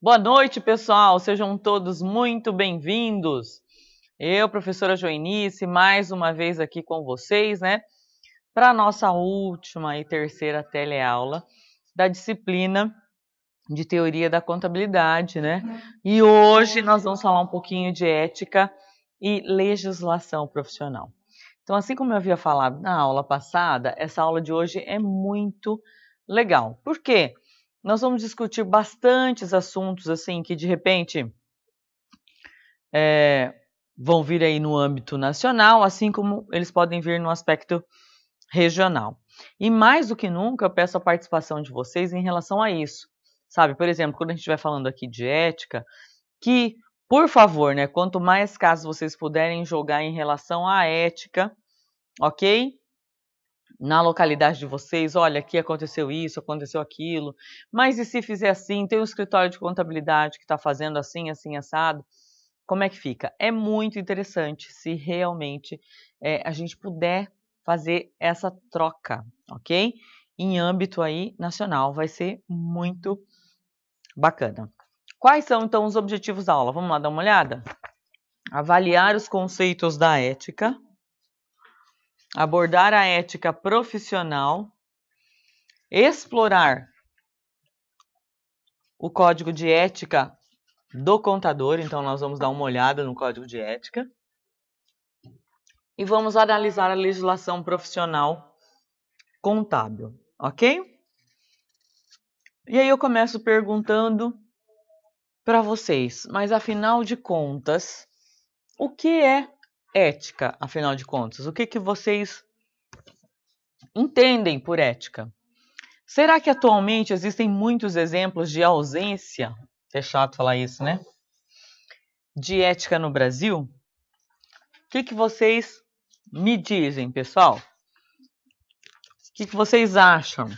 Boa noite, pessoal. Sejam todos muito bem-vindos. Eu, professora Joenice, mais uma vez aqui com vocês, né? Para a nossa última e terceira teleaula da disciplina de Teoria da Contabilidade, né? E hoje nós vamos falar um pouquinho de ética e legislação profissional. Então, assim como eu havia falado na aula passada, essa aula de hoje é muito legal. Por quê? Nós vamos discutir bastantes assuntos assim que de repente vão vir aí no âmbito nacional, assim como eles podem vir no aspecto regional. E mais do que nunca, eu peço a participação de vocês em relação a isso. Sabe, por exemplo, quando a gente vai falando aqui de ética, que, por favor, né, quanto mais casos vocês puderem jogar em relação à ética, ok? Na localidade de vocês, olha, aqui aconteceu isso, aconteceu aquilo, mas e se fizer assim, tem um escritório de contabilidade que está fazendo assim, assim, assado, como é que fica? É muito interessante se realmente a gente puder fazer essa troca, ok? Em âmbito aí nacional, vai ser muito bacana. Quais são, então, os objetivos da aula? Vamos lá dar uma olhada? Avaliar os conceitos da ética, abordar a ética profissional, explorar o código de ética do contador, então nós vamos dar uma olhada no código de ética, e vamos analisar a legislação profissional contábil, ok? E aí eu começo perguntando para vocês, mas afinal de contas, o que é ética, afinal de contas? O que vocês entendem por ética? Será que atualmente existem muitos exemplos de ausência, é chato falar isso, né? De ética no Brasil? O que vocês me dizem, pessoal? O que vocês acham?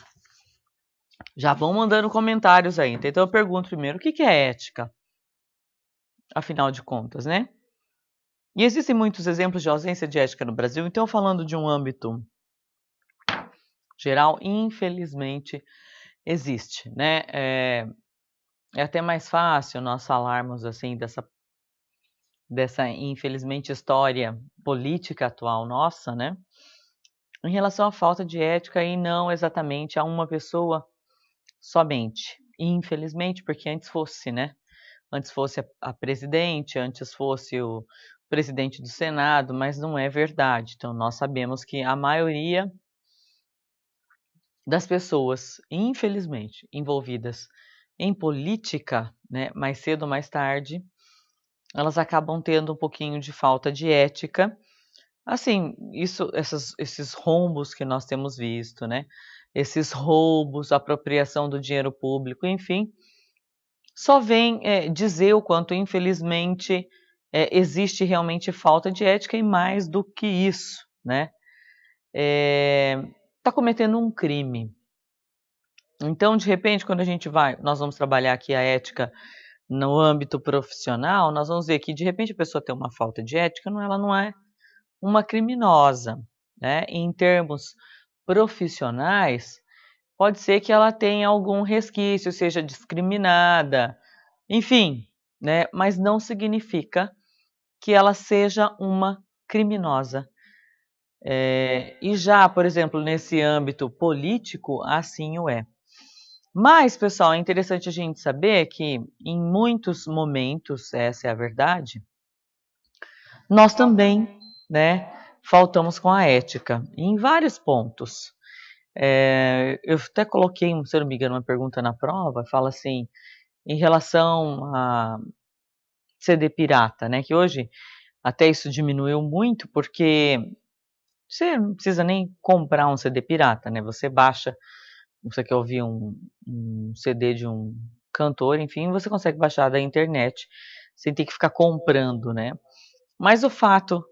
Já vão mandando comentários aí. Então eu pergunto primeiro, o que é ética? Afinal de contas, né? E existem muitos exemplos de ausência de ética no Brasil. Então, falando de um âmbito geral, infelizmente, existe, né? É até mais fácil nós falarmos, assim, dessa infelizmente, história política atual nossa, né? Em relação à falta de ética e não exatamente a uma pessoa somente. Infelizmente, porque antes fosse, né? Antes fosse a presidente, antes fosse o presidente do Senado, mas não é verdade. Então, nós sabemos que a maioria das pessoas, infelizmente, envolvidas em política, né, mais cedo ou mais tarde, elas acabam tendo um pouquinho de falta de ética. Assim, esses rombos que nós temos visto, né? Esses roubos, apropriação do dinheiro público, enfim, só vem dizer o quanto, infelizmente, existe realmente falta de ética e mais do que isso, né? Está cometendo um crime. Então, de repente, quando nós vamos trabalhar aqui a ética no âmbito profissional, nós vamos ver que, de repente, a pessoa tem uma falta de ética, ela não é uma criminosa, né? Em termos profissionais, pode ser que ela tenha algum resquício, seja discriminada, enfim, né? Mas não significa que ela seja uma criminosa. E já, por exemplo, nesse âmbito político, assim o é. Mas, pessoal, é interessante a gente saber que em muitos momentos, essa é a verdade, nós também, né, faltamos com a ética, em vários pontos. Eu até coloquei, se não me engano, uma pergunta na prova, fala assim, em relação a CD pirata, né, que hoje até isso diminuiu muito, porque você não precisa nem comprar um CD pirata, né, você baixa, você quer ouvir um CD de um cantor, enfim, você consegue baixar da internet, sem ter que ficar comprando, né. Mas o fato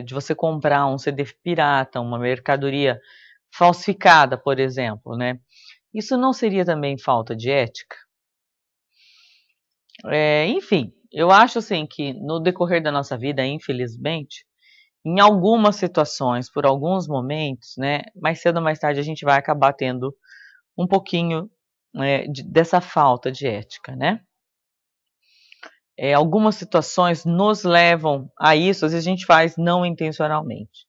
de você comprar um CD pirata, uma mercadoria falsificada, por exemplo, né? Isso não seria também falta de ética? Enfim, eu acho assim que no decorrer da nossa vida, infelizmente, em algumas situações, por alguns momentos, né, mais cedo ou mais tarde a gente vai acabar tendo um pouquinho dessa falta de ética, né? algumas situações nos levam a isso, às vezes a gente faz não intencionalmente.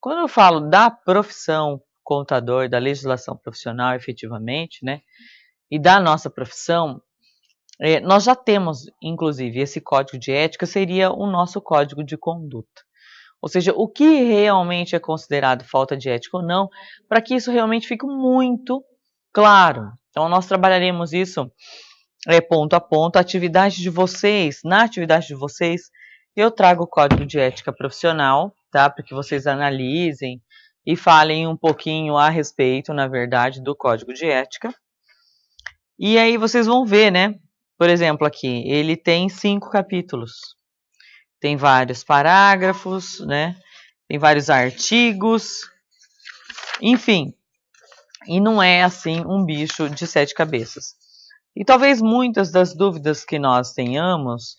Quando eu falo da profissão contador, da legislação profissional efetivamente, né, e da nossa profissão, nós já temos, inclusive, esse código de ética seria o nosso código de conduta. Ou seja, o que realmente é considerado falta de ética ou não, para que isso realmente fique muito claro. Então, nós trabalharemos isso ponto a ponto. A atividade de vocês, na atividade de vocês, eu trago o código de ética profissional, tá? Para que vocês analisem e falem um pouquinho a respeito, na verdade, do código de ética. E aí vocês vão ver, né? Por exemplo, aqui, ele tem 5 capítulos. Tem vários parágrafos, né? Tem vários artigos. Enfim, e não é assim um bicho de 7 cabeças. E talvez muitas das dúvidas que nós tenhamos,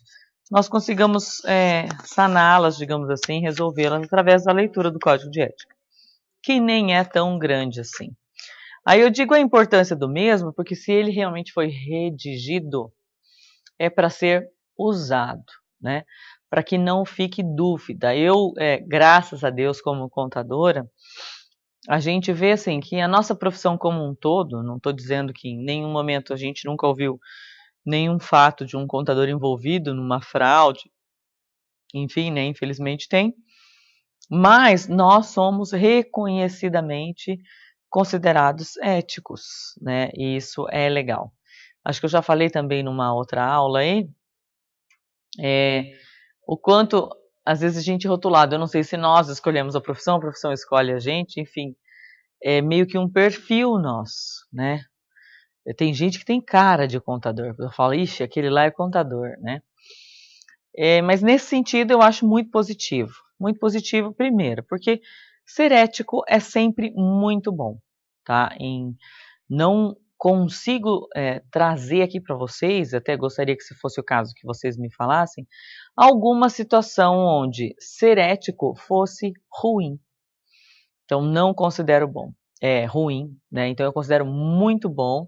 nós consigamos saná-las, digamos assim, resolvê-las através da leitura do Código de Ética, que nem é tão grande assim. Aí eu digo a importância do mesmo, porque se ele realmente foi redigido, é para ser usado, né? Para que não fique dúvida. Eu, graças a Deus, como contadora, a gente vê assim que a nossa profissão como um todo, não estou dizendo que em nenhum momento a gente nunca ouviu nenhum fato de um contador envolvido numa fraude, enfim, né, infelizmente tem, mas nós somos reconhecidamente considerados éticos, né, e isso é legal. Acho que eu já falei também numa outra aula aí, o quanto, às vezes, a gente é rotulado, eu não sei se nós escolhemos a profissão escolhe a gente, enfim, é meio que um perfil nosso, né? Tem gente que tem cara de contador, eu falo, ixi, aquele lá é contador, né? Mas nesse sentido eu acho muito positivo primeiro, porque ser ético é sempre muito bom, tá? Não consigo trazer aqui para vocês, até gostaria que se fosse o caso que vocês me falassem, alguma situação onde ser ético fosse ruim. Então não considero bom, ruim, né? Então eu considero muito bom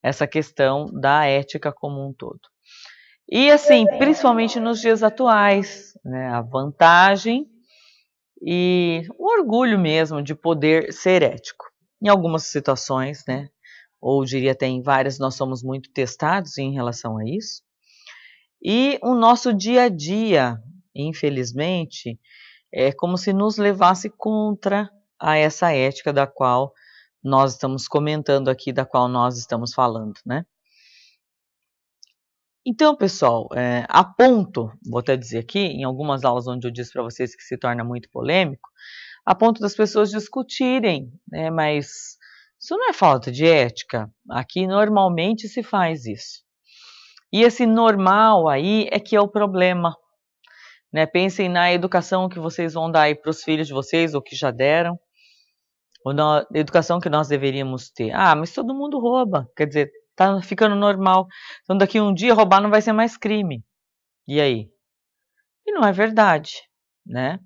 essa questão da ética como um todo. E assim, principalmente nos dias atuais, né, a vantagem e o orgulho mesmo de poder ser ético. Em algumas situações, né, ou diria até em várias, nós somos muito testados em relação a isso. E o nosso dia a dia, infelizmente, é como se nos levasse contra a essa ética da qual nós estamos comentando aqui, da qual nós estamos falando, né? Então, pessoal, a ponto, vou até dizer aqui, em algumas aulas onde eu disse para vocês que se torna muito polêmico, a ponto das pessoas discutirem, né, mas isso não é falta de ética? Aqui normalmente se faz isso. E esse normal aí é que é o problema, né? Pensem na educação que vocês vão dar aí para os filhos de vocês, ou que já deram, ou na educação que nós deveríamos ter. Ah, mas todo mundo rouba, quer dizer, tá ficando normal. Então daqui a um dia roubar não vai ser mais crime. E aí? E não é verdade, né?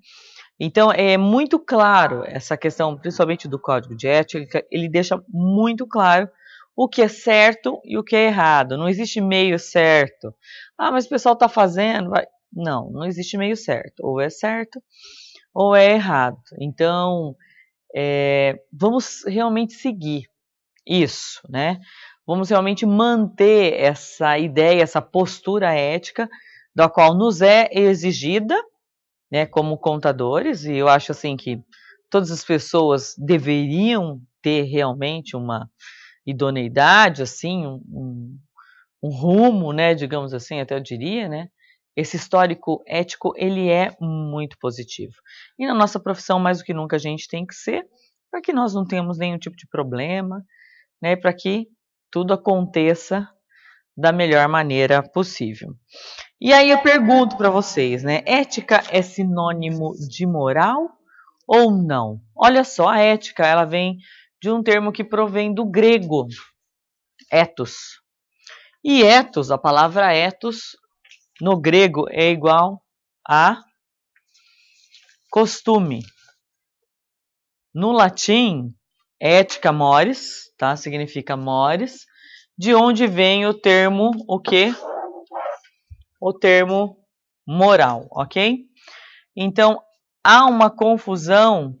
Então é muito claro essa questão, principalmente do Código de Ética, ele deixa muito claro o que é certo e o que é errado. Não existe meio certo. Ah, mas o pessoal está fazendo. Não, não existe meio certo. Ou é certo ou é errado. Então, vamos realmente seguir isso, né? Vamos realmente manter essa ideia, essa postura ética, da qual nos é exigida, né, como contadores, e eu acho assim que todas as pessoas deveriam ter realmente uma idoneidade, assim, um rumo, né, digamos assim, até eu diria, né? Esse histórico ético, ele é muito positivo. E na nossa profissão, mais do que nunca, a gente tem que ser, para que nós não tenhamos nenhum tipo de problema, né, para que tudo aconteça da melhor maneira possível. E aí eu pergunto para vocês, né, ética é sinônimo de moral ou não? Olha só, a ética, ela vem de um termo que provém do grego, ethos. E ethos, a palavra ethos, no grego é igual a costume. No latim, ética mores, tá? Significa mores, de onde vem o termo o quê? o termo moral, ok? Então, há uma confusão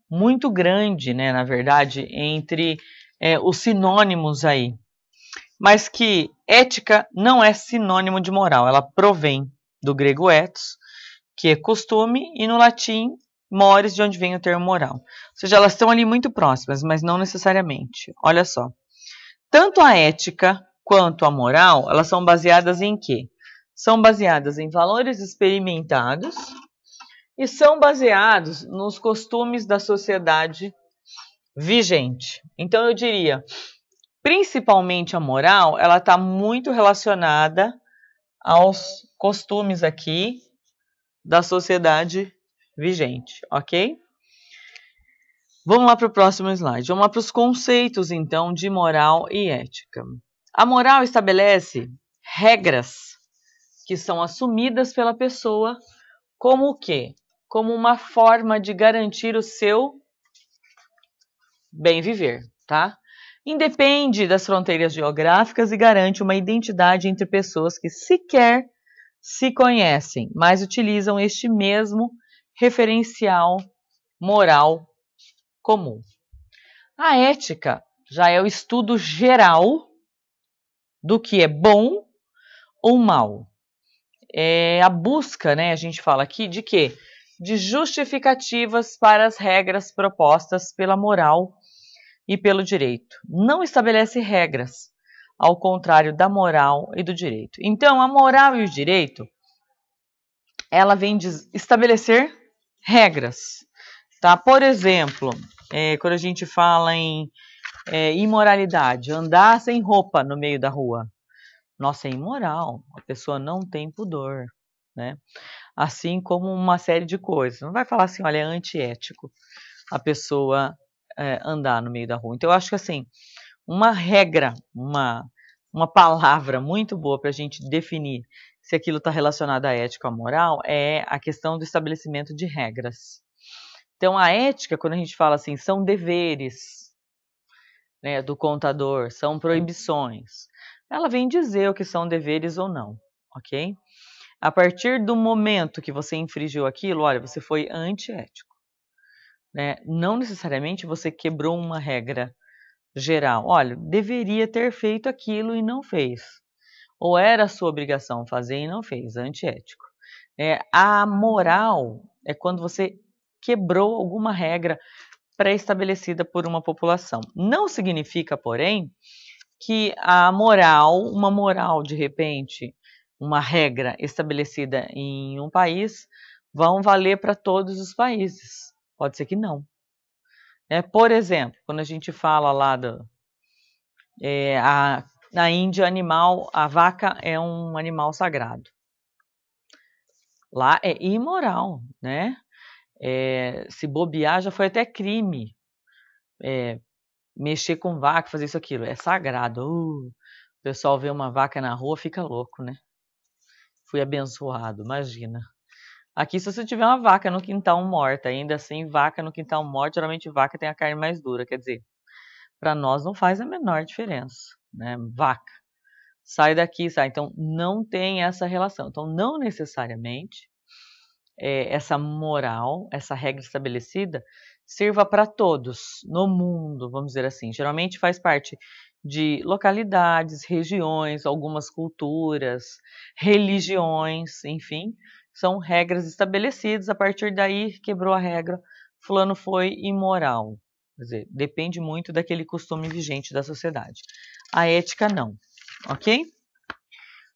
muito grande, né, na verdade, entre os sinônimos aí. Mas que ética não é sinônimo de moral, ela provém do grego ethos, que é costume, e no latim, mores, de onde vem o termo moral. Ou seja, elas estão ali muito próximas, mas não necessariamente. Olha só. Tanto a ética quanto a moral, elas são baseadas em quê? São baseadas em valores experimentados e são baseados nos costumes da sociedade vigente. Então eu diria, principalmente a moral, ela está muito relacionada aos costumes aqui da sociedade vigente, ok? Vamos lá para o próximo slide. Vamos lá para os conceitos, então, de moral e ética. A moral estabelece regras que são assumidas pela pessoa como o quê? Como uma forma de garantir o seu bem viver, tá? Independe das fronteiras geográficas e garante uma identidade entre pessoas que sequer se conhecem, mas utilizam este mesmo referencial moral comum. A ética já é o estudo geral do que é bom ou mal. É a busca, né, a gente fala aqui, de quê? De justificativas para as regras propostas pela moral e pelo direito. Não estabelece regras, ao contrário da moral e do direito. Então, a moral e o direito, ela vem de estabelecer regras, tá? Por exemplo, quando a gente fala em imoralidade, andar sem roupa no meio da rua. Nossa, é imoral, a pessoa não tem pudor, né? Assim como uma série de coisas. Não vai falar assim, olha, é antiético a pessoa andar no meio da rua. Então, eu acho que assim, uma regra, uma palavra muito boa para a gente definir se aquilo está relacionado à ética ou à moral é a questão do estabelecimento de regras. Então, a ética, quando a gente fala assim, são deveres, né, do contador, são proibições. Ela vem dizer o que são deveres ou não, ok? A partir do momento que você infringiu aquilo, olha, você foi antiético, né? Não necessariamente você quebrou uma regra geral. Olha, deveria ter feito aquilo e não fez. Ou era sua obrigação fazer e não fez, antiético. A moral é quando você quebrou alguma regra pré-estabelecida por uma população. Não significa, porém, que a moral, uma moral de repente, uma regra estabelecida em um país, vão valer para todos os países. Pode ser que não. Por exemplo, quando a gente fala lá na Índia, a vaca é um animal sagrado. Lá é imoral, né? Se bobear, já foi até crime. Mexer com vaca, fazer isso, aquilo. É sagrado. O pessoal vê uma vaca na rua, fica louco, né? Fui abençoado, imagina. Aqui, se você tiver uma vaca no quintal morta, ainda assim, vaca no quintal morta, geralmente vaca tem a carne mais dura, quer dizer, para nós não faz a menor diferença, né? Vaca. Sai daqui, sai. Então, não tem essa relação. Então, não necessariamente essa moral, essa regra estabelecida, sirva para todos no mundo, vamos dizer assim. Geralmente faz parte de localidades, regiões, algumas culturas, religiões, enfim, são regras estabelecidas. A partir daí, quebrou a regra, fulano foi imoral. Quer dizer, depende muito daquele costume vigente da sociedade. A ética não, ok?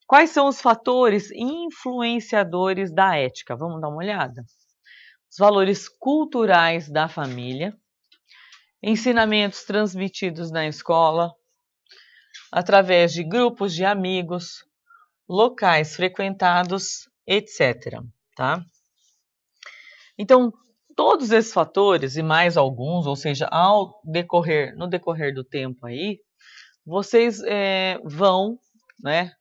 Quais são os fatores influenciadores da ética? Vamos dar uma olhada? Os valores culturais da família, ensinamentos transmitidos na escola, através de grupos de amigos, locais frequentados, etc. Tá? Então, todos esses fatores e mais alguns, ou seja, no decorrer do tempo aí, vocês vão, né,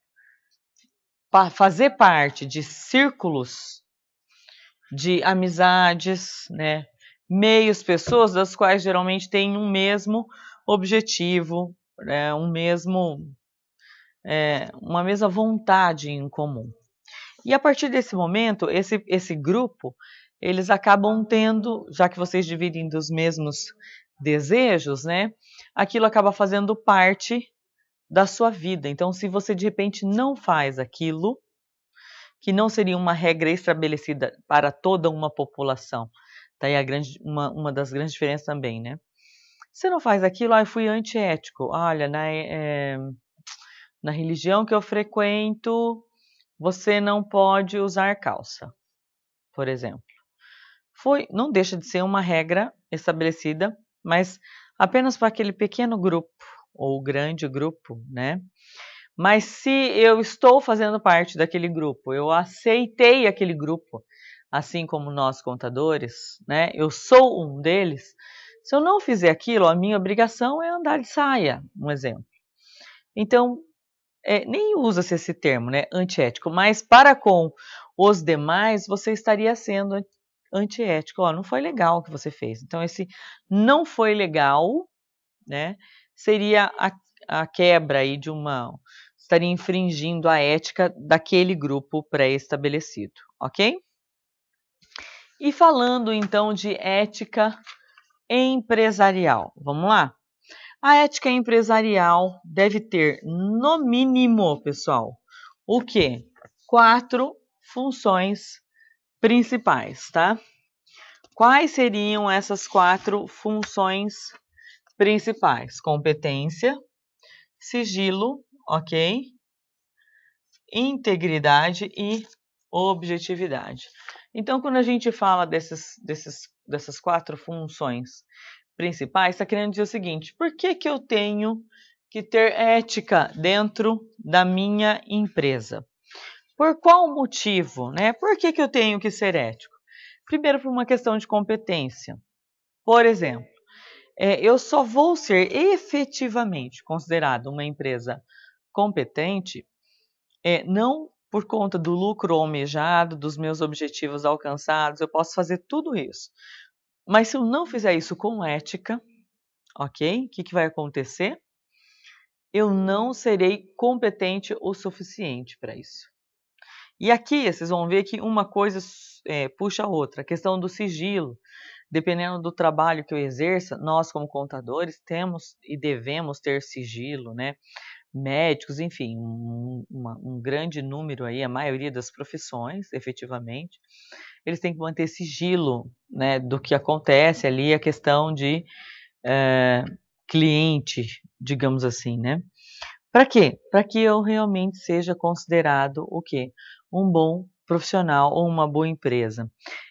fazer parte de círculos de amizades, né, meios, pessoas das quais geralmente têm um mesmo objetivo, né, um mesmo uma mesma vontade em comum. E a partir desse momento, esse grupo, eles acabam tendo, já que vocês dividem dos mesmos desejos, né? Aquilo acaba fazendo parte da sua vida. Então, se você de repente não faz aquilo, que não seria uma regra estabelecida para toda uma população, tá aí uma das grandes diferenças também, né? Você não faz aquilo, eu fui antiético. Olha, na religião que eu frequento, você não pode usar calça, por exemplo. Não deixa de ser uma regra estabelecida, mas apenas para aquele pequeno grupo, ou grande grupo, né? Mas se eu estou fazendo parte daquele grupo, eu aceitei aquele grupo, assim como nós contadores, né? Eu sou um deles. Se eu não fizer aquilo, a minha obrigação é andar de saia, um exemplo. Então, nem usa-se esse termo, né? Antiético, mas para com os demais, você estaria sendo antiético. Não foi legal o que você fez. Então, esse não foi legal, né? Seria a quebra aí estaria infringindo a ética daquele grupo pré-estabelecido, ok? E falando então de ética empresarial, vamos lá? A ética empresarial deve ter, no mínimo, pessoal, o quê? 4 funções principais, tá? Quais seriam essas 4 funções principais? Competência, sigilo, ok? Integridade e objetividade. Então, quando a gente fala dessas 4 funções principais, está querendo dizer o seguinte: por que eu tenho que ter ética dentro da minha empresa? Por qual motivo, né? Por que eu tenho que ser ético? Primeiro, por uma questão de competência. Por exemplo, eu só vou ser efetivamente considerado uma empresa competente não por conta do lucro almejado, dos meus objetivos alcançados. Eu posso fazer tudo isso. Mas se eu não fizer isso com ética, ok? O que vai acontecer? Eu não serei competente o suficiente para isso. E aqui, vocês vão ver que uma coisa puxa a outra. A questão do sigilo. Dependendo do trabalho que eu exerça, nós como contadores temos e devemos ter sigilo, né? Médicos, enfim, um grande número aí, a maioria das profissões, efetivamente, eles têm que manter sigilo, né, do que acontece ali, a questão de cliente, digamos assim, né? Para quê? Para que eu realmente seja considerado o quê? Um bom profissional ou uma boa empresa.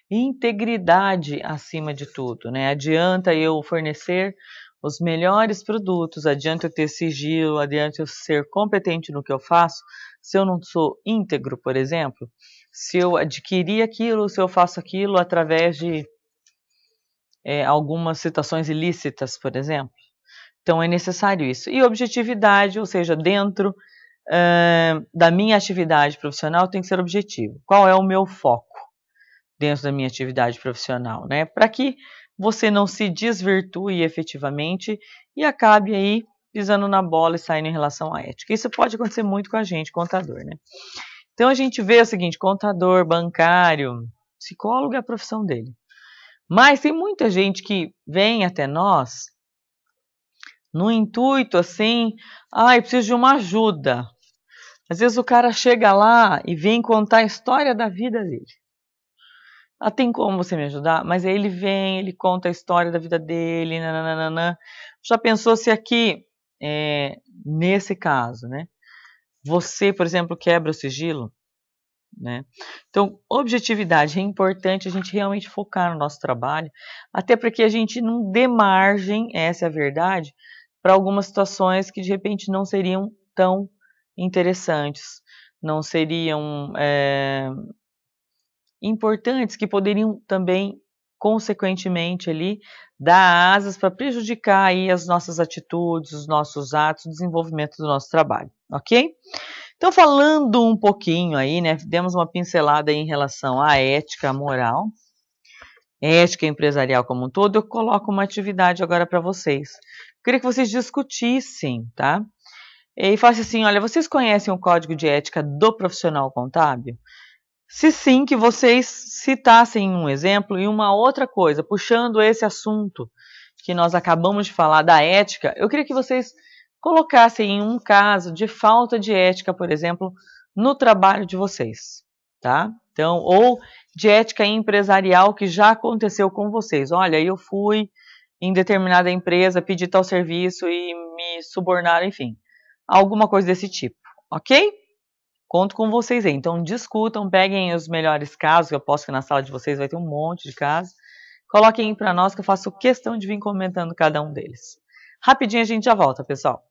Integridade acima de tudo, né? Adianta eu fornecer os melhores produtos, adianta eu ter sigilo, adianta eu ser competente no que eu faço, se eu não sou íntegro, por exemplo, se eu adquiri aquilo, se eu faço aquilo através de algumas situações ilícitas, por exemplo. Então é necessário isso. E objetividade, ou seja, dentro da minha atividade profissional tem que ser objetivo. Qual é o meu foco dentro da minha atividade profissional, né? Para que você não se desvirtue efetivamente e acabe aí pisando na bola e saindo em relação à ética. Isso pode acontecer muito com a gente, contador, né? Então a gente vê o seguinte: contador, bancário, psicólogo é a profissão dele. Mas tem muita gente que vem até nós no intuito assim, eu preciso de uma ajuda. Às vezes o cara chega lá e vem contar a história da vida dele. Tem como você me ajudar? Mas aí ele vem, ele conta a história da vida dele, nananana. Já pensou se aqui, nesse caso, né? Você, por exemplo, quebra o sigilo, né? Então, objetividade é importante a gente realmente focar no nosso trabalho, até porque a gente não dê margem, essa é a verdade, para algumas situações que de repente não seriam tão interessantes, não seriam importantes, que poderiam também, consequentemente, ali, dar asas para prejudicar aí as nossas atitudes, os nossos atos, o desenvolvimento do nosso trabalho, ok? Então, falando um pouquinho aí, né, demos uma pincelada aí em relação à ética, à moral, ética empresarial como um todo. Eu coloco uma atividade agora para vocês. Eu queria que vocês discutissem, tá? E fala assim, olha, vocês conhecem o código de ética do profissional contábil? Se sim, que vocês citassem um exemplo e uma outra coisa, puxando esse assunto que nós acabamos de falar da ética, eu queria que vocês colocassem um caso de falta de ética, por exemplo, no trabalho de vocês, tá? Então, ou de ética empresarial que já aconteceu com vocês. Olha, eu fui em determinada empresa, pedi tal serviço e me subornaram, enfim. Alguma coisa desse tipo, ok? Conto com vocês aí. Então, discutam, peguem os melhores casos, eu aposto que na sala de vocês vai ter um monte de casos. Coloquem para nós que eu faço questão de vir comentando cada um deles. Rapidinho a gente já volta, pessoal.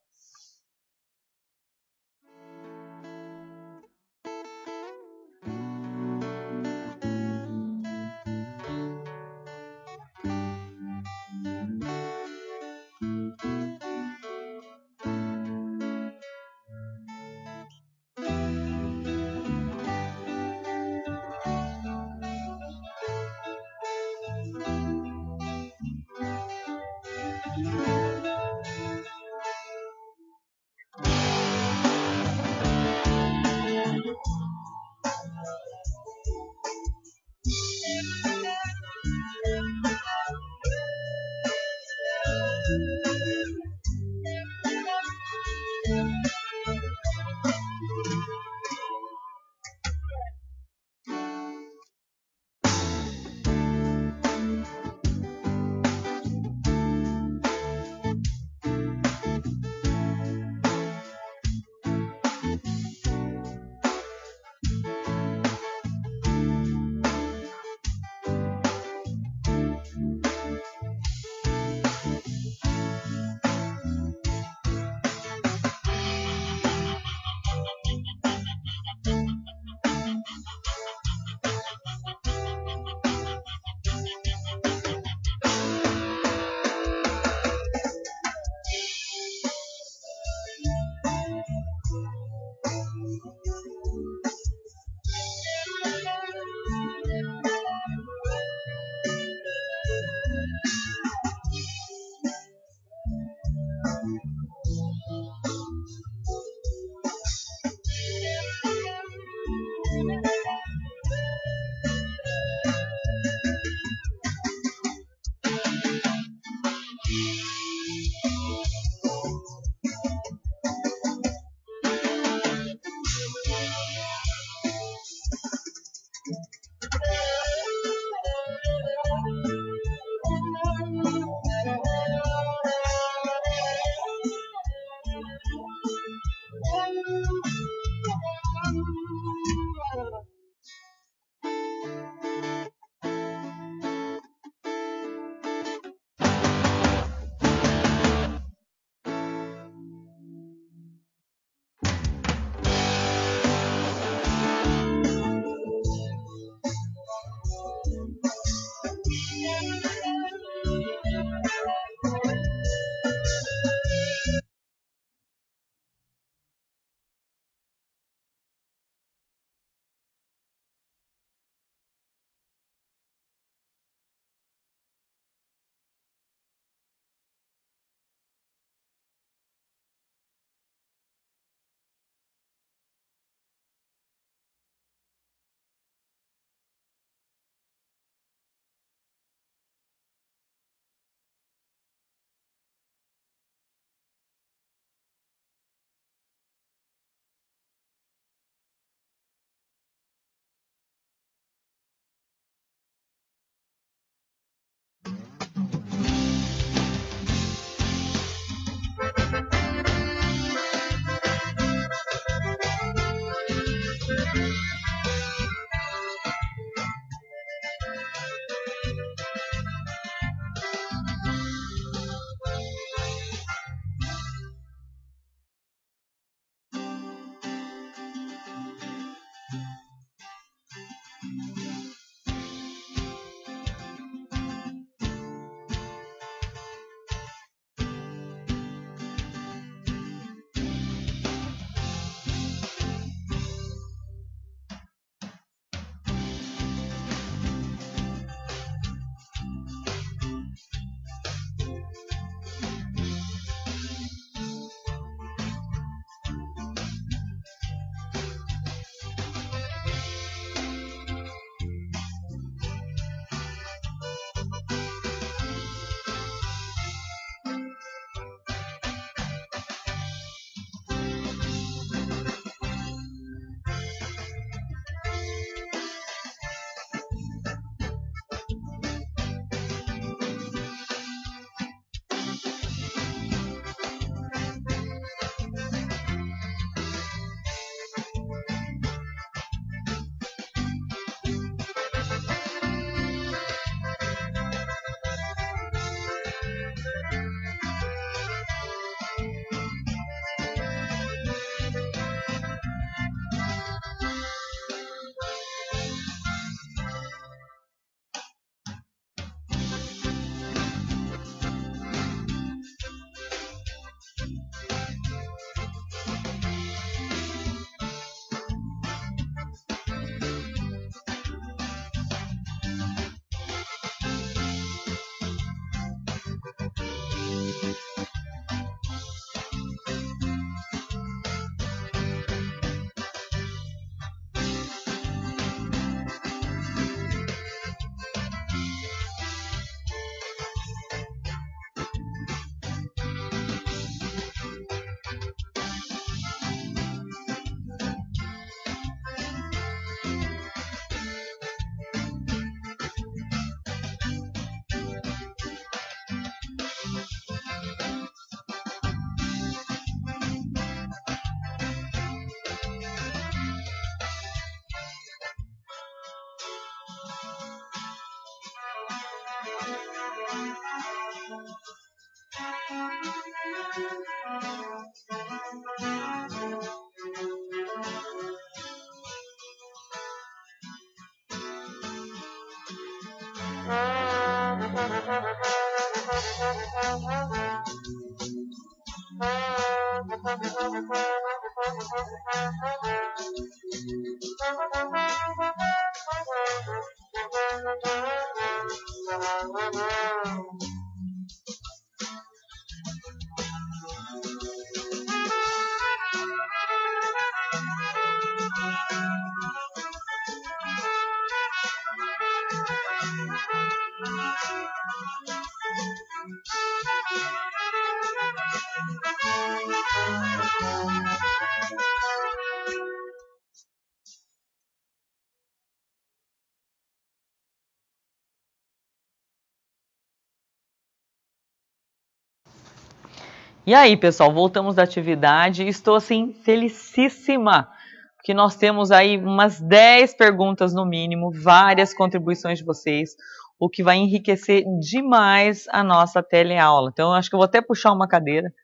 E aí, pessoal, voltamos da atividade. Estou, assim, felicíssima, porque nós temos aí umas 10 perguntas no mínimo, várias contribuições de vocês, o que vai enriquecer demais a nossa teleaula. Então, eu acho que eu vou até puxar uma cadeira.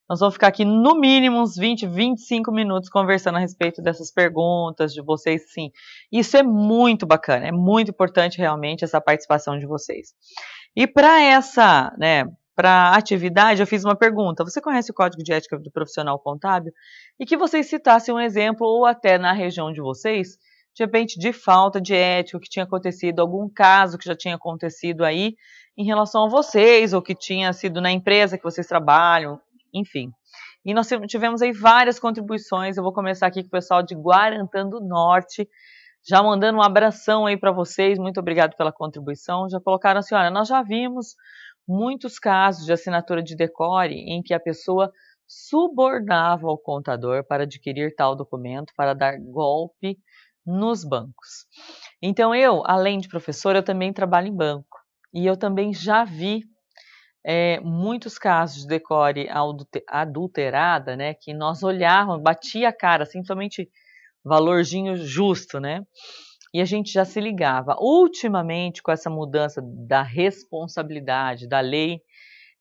Nós vamos ficar aqui no mínimo uns 20, 25 minutos conversando a respeito dessas perguntas de vocês, sim. Isso é muito bacana, é muito importante realmente essa participação de vocês. E para essa, para a atividade, eu fiz uma pergunta. Você conhece o Código de Ética do Profissional Contábil? E que vocês citassem um exemplo, ou até na região de vocês, de repente, de falta de ética, que tinha acontecido, algum caso que já tinha acontecido aí em relação a vocês, ou que tinha sido na empresa que vocês trabalham, enfim. E nós tivemos aí várias contribuições. Eu vou começar aqui com o pessoal de Guarantã do Norte, já mandando um abração aí para vocês. Muito obrigado pela contribuição. Já colocaram assim, olha, nós já vimos muitos casos de assinatura de decore em que a pessoa subornava o contador para adquirir tal documento, para dar golpe nos bancos. Então eu, além de professora, eu também trabalho em banco. E eu também já vi muitos casos de decore adulterada, né, que nós olhávamos, batia a cara, assim, somente valorzinho justo, né, e a gente já se ligava. Ultimamente, com essa mudança da responsabilidade, da lei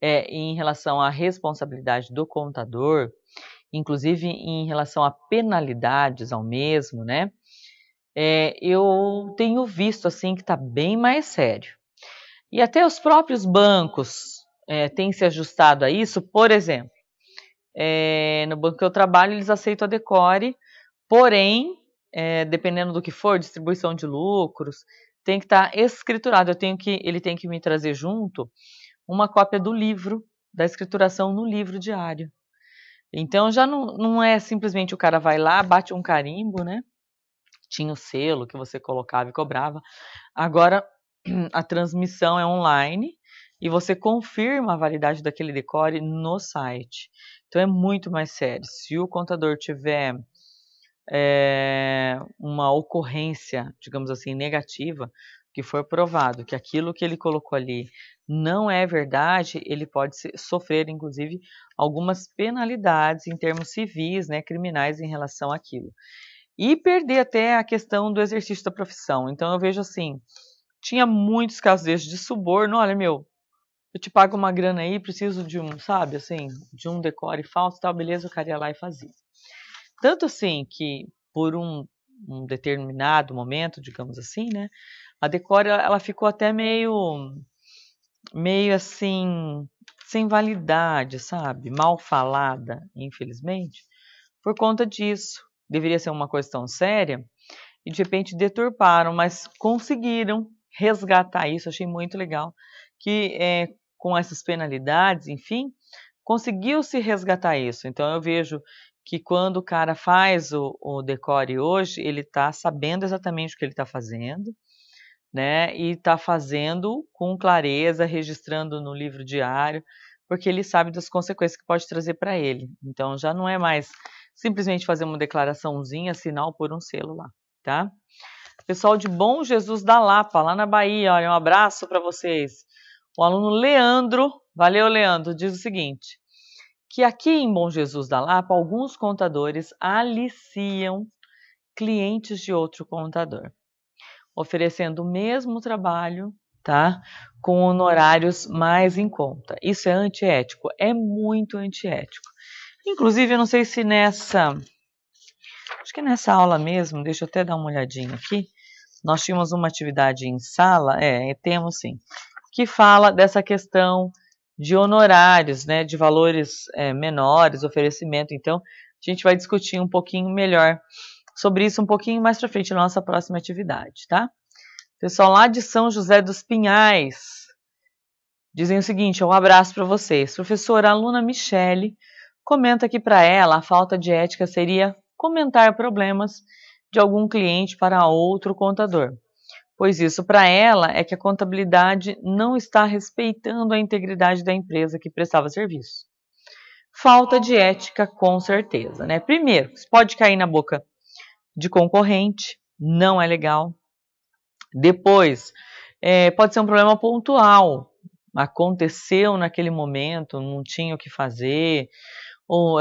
em relação à responsabilidade do contador, inclusive em relação a penalidades ao mesmo, né, eu tenho visto, assim, que está bem mais sério. E até os próprios bancos têm se ajustado a isso. Por exemplo, no banco que eu trabalho, eles aceitam a decore, porém, dependendo do que for, distribuição de lucros, tem que estar escriturado. Ele tem que me trazer junto uma cópia do livro, da escrituração no livro diário. Então, já não é simplesmente o cara vai lá, bate um carimbo, né? Tinha o selo que você colocava e cobrava. Agora, a transmissão é online e você confirma a validade daquele decore no site. Então, é muito mais sério. Se o contador tiver uma ocorrência, digamos assim, negativa, que for provado que aquilo que ele colocou ali não é verdade, ele pode sofrer, inclusive, algumas penalidades em termos civis, né, criminais em relação àquilo. E perder até a questão do exercício da profissão. Então, eu vejo assim, tinha muitos casos desses de suborno. Olha, eu te pago uma grana aí, preciso de sabe, assim, de um decore falso, tal, beleza, o cara ia lá e fazia. Tanto assim que, por um determinado momento, digamos assim, né, a decore, ela ficou até meio assim, sem validade, sabe, mal falada, infelizmente, por conta disso. Deveria ser uma coisa tão séria, e de repente deturparam, mas conseguiram resgatar isso. Achei muito legal que com essas penalidades, enfim, conseguiu-se resgatar isso. Então eu vejo que quando o cara faz o decore hoje, ele está sabendo exatamente o que ele está fazendo, né? E está fazendo com clareza, registrando no livro diário, porque ele sabe das consequências que pode trazer para ele. Então já não é mais simplesmente fazer uma declaraçãozinha, assinar por um selo lá, tá? Pessoal de Bom Jesus da Lapa, lá na Bahia, olha, um abraço para vocês. O aluno Leandro, valeu Leandro, diz o seguinte, que aqui em Bom Jesus da Lapa, alguns contadores aliciam clientes de outro contador, oferecendo o mesmo trabalho, tá? Com honorários mais em conta. Isso é antiético, é muito antiético. Inclusive, eu não sei se acho que nessa aula mesmo, deixa eu até dar uma olhadinha aqui, nós tínhamos uma atividade em sala, temos sim, que fala dessa questão de honorários, né, de valores menores, oferecimento. Então, a gente vai discutir um pouquinho melhor sobre isso um pouquinho mais para frente na nossa próxima atividade, tá? Pessoal lá de São José dos Pinhais dizem o seguinte: um abraço para vocês. Professora, a aluna Michele comenta que para ela a falta de ética seria comentar problemas de algum cliente para outro contador, pois isso para ela é que a contabilidade não está respeitando a integridade da empresa que prestava serviço. Falta de ética, com certeza, né? Primeiro, isso pode cair na boca de concorrente, não é legal. Depois, pode ser um problema pontual, aconteceu naquele momento, não tinha o que fazer, ou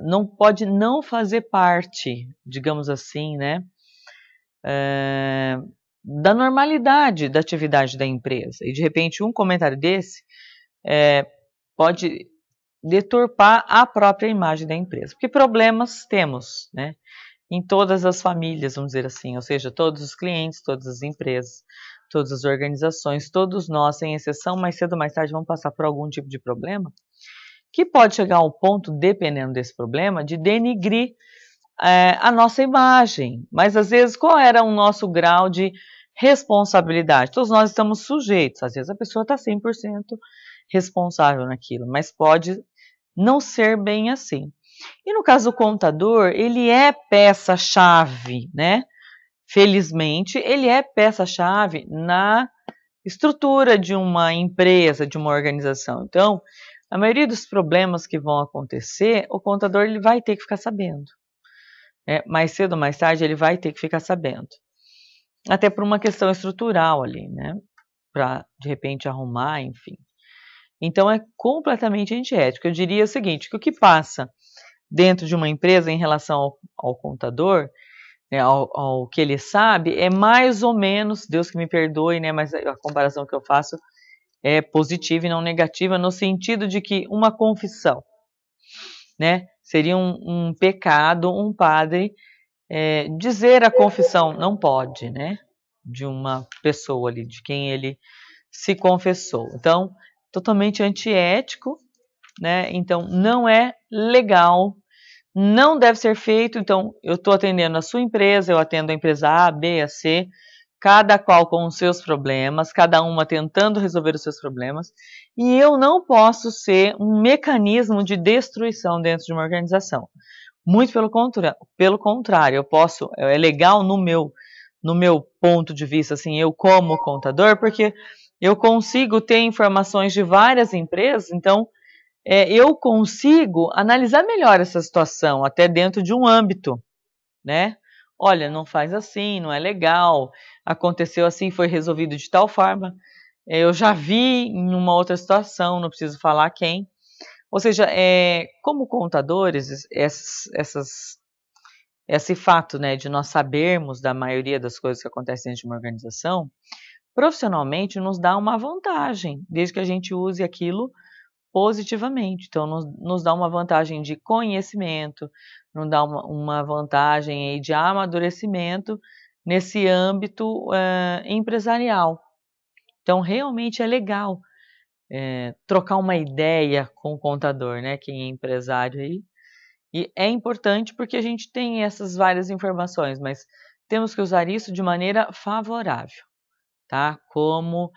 não pode não fazer parte, digamos assim, né, da normalidade da atividade da empresa. E de repente um comentário desse pode deturpar a própria imagem da empresa, porque problemas temos, né, em todas as famílias, vamos dizer assim, ou seja, todos os clientes, todas as empresas, todas as organizações, todos nós, sem exceção, mais cedo ou mais tarde vamos passar por algum tipo de problema, que pode chegar ao ponto, dependendo desse problema, de denigrir a nossa imagem. Mas, às vezes, qual era o nosso grau de responsabilidade? Todos nós estamos sujeitos. Às vezes, a pessoa está 100% responsável naquilo, mas pode não ser bem assim. E no caso do contador, ele é peça-chave, né? Felizmente, ele é peça-chave na estrutura de uma empresa, de uma organização. Então, a maioria dos problemas que vão acontecer, o contador ele vai ter que ficar sabendo. Mais cedo ou mais tarde, ele vai ter que ficar sabendo. Até por uma questão estrutural ali, né? Para, de repente, arrumar, enfim. Então, é completamente antiético. Eu diria o seguinte, que o que passa dentro de uma empresa em relação ao contador, né, ao que ele sabe, é mais ou menos, Deus que me perdoe, né, mas a comparação que eu faço é positiva e não negativa, no sentido de que uma confissão, né, seria um pecado, um padre dizer a confissão, não pode, né, de uma pessoa ali, de quem ele se confessou. Então, totalmente antiético, né, então não é legal, não deve ser feito. Então, eu estou atendendo a sua empresa, eu atendo a empresa A, B, a C, cada qual com os seus problemas, cada uma tentando resolver os seus problemas, e eu não posso ser um mecanismo de destruição dentro de uma organização. Muito pelo contrário, eu posso, é legal no meu ponto de vista, assim, eu como contador, porque eu consigo ter informações de várias empresas, então eu consigo analisar melhor essa situação, até dentro de um âmbito, né? Olha, não faz assim, não é legal, aconteceu assim, foi resolvido de tal forma. Eu já vi em uma outra situação, não preciso falar quem. Ou seja, como contadores, esse fato, né, de nós sabermos da maioria das coisas que acontecem dentro de uma organização, profissionalmente nos dá uma vantagem, desde que a gente use aquilo positivamente. Então, nos dá uma vantagem de conhecimento, nos dá uma vantagem aí de amadurecimento nesse âmbito empresarial. Então, realmente é legal trocar uma ideia com o contador, né? Quem é empresário aí. E é importante porque a gente tem essas várias informações, mas temos que usar isso de maneira favorável, tá? Como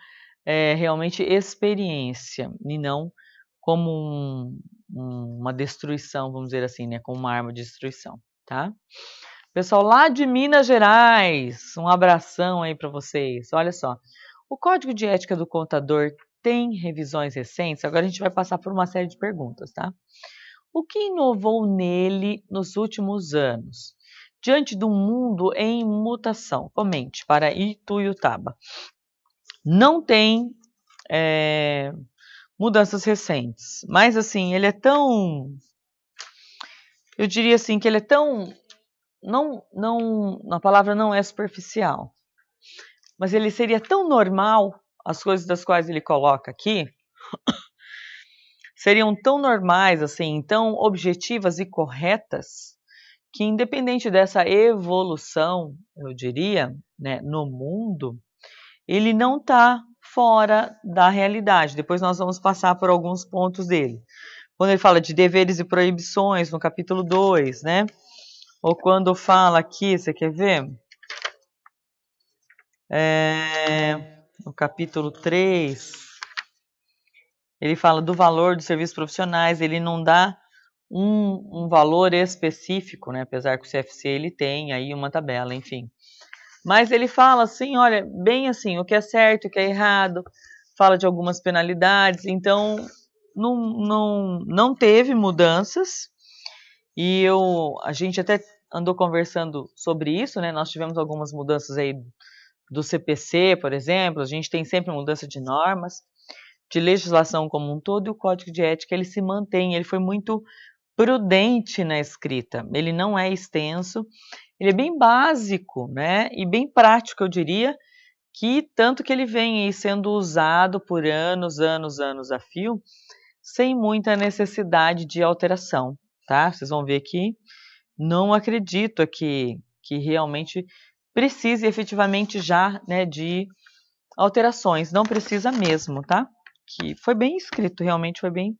realmente experiência e não como uma destruição, vamos dizer assim, né? Como uma arma de destruição, tá? Pessoal lá de Minas Gerais, um abração aí para vocês. Olha só, o Código de Ética do Contador tem revisões recentes? Agora a gente vai passar por uma série de perguntas, tá? O que inovou nele nos últimos anos? Diante do mundo em mutação. Comente para Ituiutaba. Não tem mudanças recentes, mas assim, ele é tão... Eu diria assim, que ele é tão... a palavra não é superficial, mas ele seria tão normal as coisas das quais ele coloca aqui seriam tão normais, assim, tão objetivas e corretas, que independente dessa evolução, eu diria, né, no mundo, ele não está fora da realidade. Depois nós vamos passar por alguns pontos dele. Quando ele fala de deveres e proibições, no capítulo 2, né? Ou quando fala aqui, você quer ver? No capítulo 3, ele fala do valor dos serviços profissionais, ele não dá um valor específico, né? Apesar que o CFC ele tem aí uma tabela, enfim. Mas ele fala assim, olha, bem assim, o que é certo, o que é errado, fala de algumas penalidades, então não teve mudanças, e a gente até andou conversando sobre isso, né? Nós tivemos algumas mudanças aí do CPC, por exemplo, a gente tem sempre mudança de normas, de legislação como um todo, e o Código de Ética ele se mantém, ele foi muito prudente na escrita, ele não é extenso, ele é bem básico, né, e bem prático, eu diria, que tanto que ele vem aí sendo usado por anos a fio, sem muita necessidade de alteração, tá? Vocês vão ver que não acredito que realmente precise efetivamente já, né, de alterações, não precisa mesmo, tá? Que foi bem escrito, realmente foi bem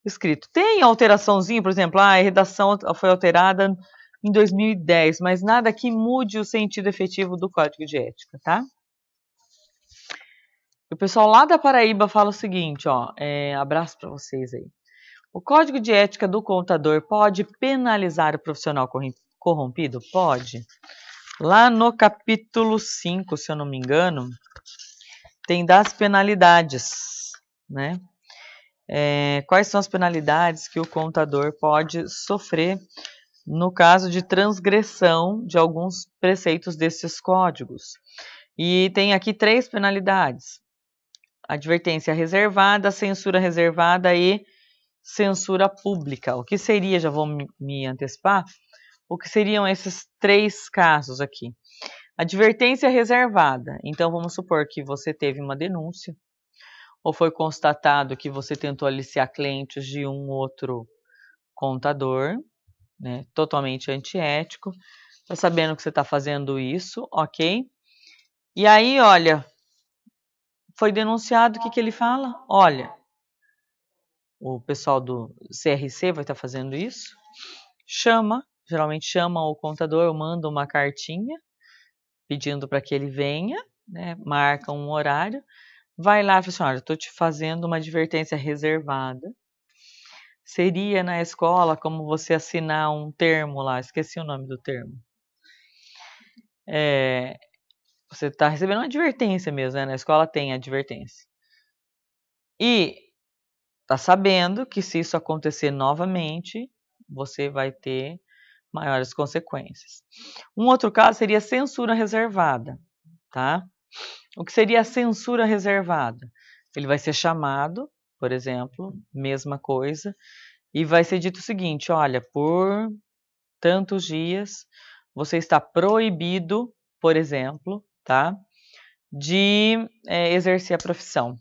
escrito. Tem alteraçãozinha, por exemplo, a redação foi alterada em 2010, mas nada que mude o sentido efetivo do Código de Ética, tá? O pessoal lá da Paraíba fala o seguinte, ó, abraço para vocês aí. O Código de Ética do contador pode penalizar o profissional corrompido? Pode. Lá no capítulo 5, se eu não me engano, tem das penalidades, né? Quais são as penalidades que o contador pode sofrer no caso de transgressão de alguns preceitos desses códigos? E tem aqui 3 penalidades: advertência reservada, censura reservada e censura pública. O que seria, já vou me antecipar, o que seriam esses 3 casos aqui? Advertência reservada. Então, vamos supor que você teve uma denúncia, ou foi constatado que você tentou aliciar clientes de um outro contador, né, totalmente antiético, tá sabendo que você está fazendo isso, ok? E aí, olha, foi denunciado, o que ele fala? Olha, o pessoal do CRC vai estar fazendo isso, geralmente chama o contador, manda uma cartinha pedindo para que ele venha, né, marca um horário, vai lá e fala assim, olha, estou te fazendo uma advertência reservada. Seria na escola como você assinar um termo lá, esqueci o nome do termo. Você está recebendo uma advertência mesmo, né? Na escola tem advertência. E está sabendo que se isso acontecer novamente, você vai ter maiores consequências. Um outro caso seria censura reservada, tá? O que seria a censura reservada? Ele vai ser chamado, por exemplo, mesma coisa, e vai ser dito o seguinte, olha, por tantos dias você está proibido, por exemplo, tá, de exercer a profissão,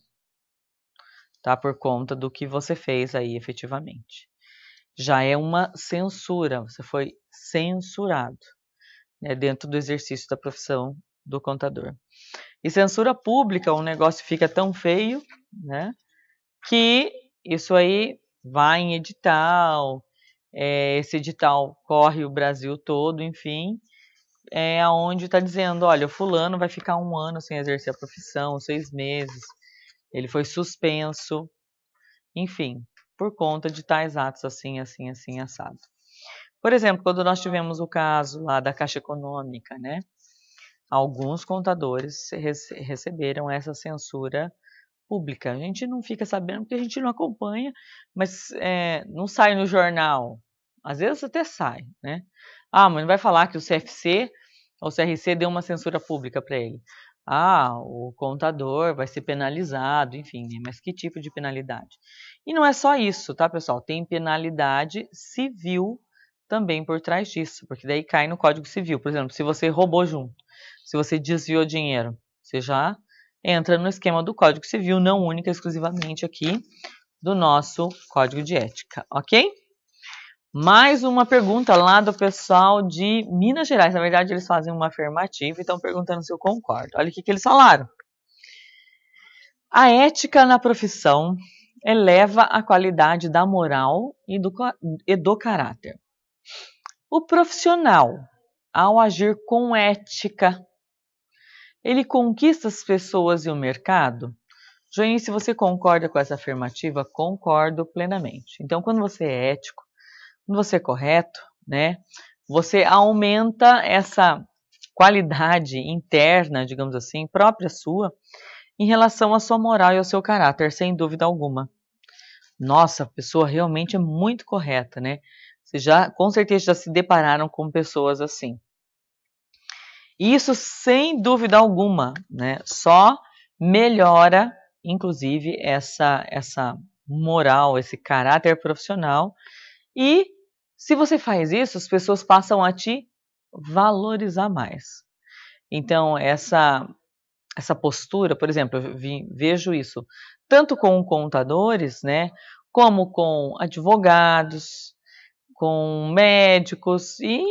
tá, por conta do que você fez aí efetivamente. Já é uma censura, você foi censurado, né, dentro do exercício da profissão do contador. E censura pública, o negócio fica tão feio, né, que isso aí vai em edital, esse edital corre o Brasil todo, enfim, aonde está dizendo, olha, o fulano vai ficar 1 ano sem exercer a profissão, 6 meses, ele foi suspenso, enfim, por conta de tais atos assim, assim, assim, assado. Por exemplo, quando nós tivemos o caso lá da Caixa Econômica, né, alguns contadores receberam essa censura pública. A gente não fica sabendo porque a gente não acompanha, mas não sai no jornal. Às vezes até sai, né? Ah, mas não vai falar que o CFC ou o CRC deu uma censura pública para ele. Ah, o contador vai ser penalizado, enfim, né? Mas que tipo de penalidade? E não é só isso, tá, pessoal? Tem penalidade civil também por trás disso, porque daí cai no Código Civil. Por exemplo, se você roubou junto, se você desviou dinheiro, você já entra no esquema do Código Civil, não única exclusivamente aqui do nosso Código de Ética, ok? Mais uma pergunta lá do pessoal de Minas Gerais. Na verdade, eles fazem uma afirmativa e estão perguntando se eu concordo. Olha o que eles falaram. A ética na profissão eleva a qualidade da moral e do caráter. O profissional, ao agir com ética, ele conquista as pessoas e o mercado? Joinha, se você concorda com essa afirmativa, concordo plenamente. Então, quando você é ético, quando você é correto, né, você aumenta essa qualidade interna, digamos assim, própria sua, em relação à sua moral e ao seu caráter, sem dúvida alguma. Nossa, a pessoa realmente é muito correta, né? Vocês com certeza já se depararam com pessoas assim. E isso, sem dúvida alguma, né, só melhora, inclusive, essa moral, esse caráter profissional. E se você faz isso, as pessoas passam a te valorizar mais. Então, essa postura, por exemplo, eu vejo isso tanto com contadores, né, como com advogados, com médicos e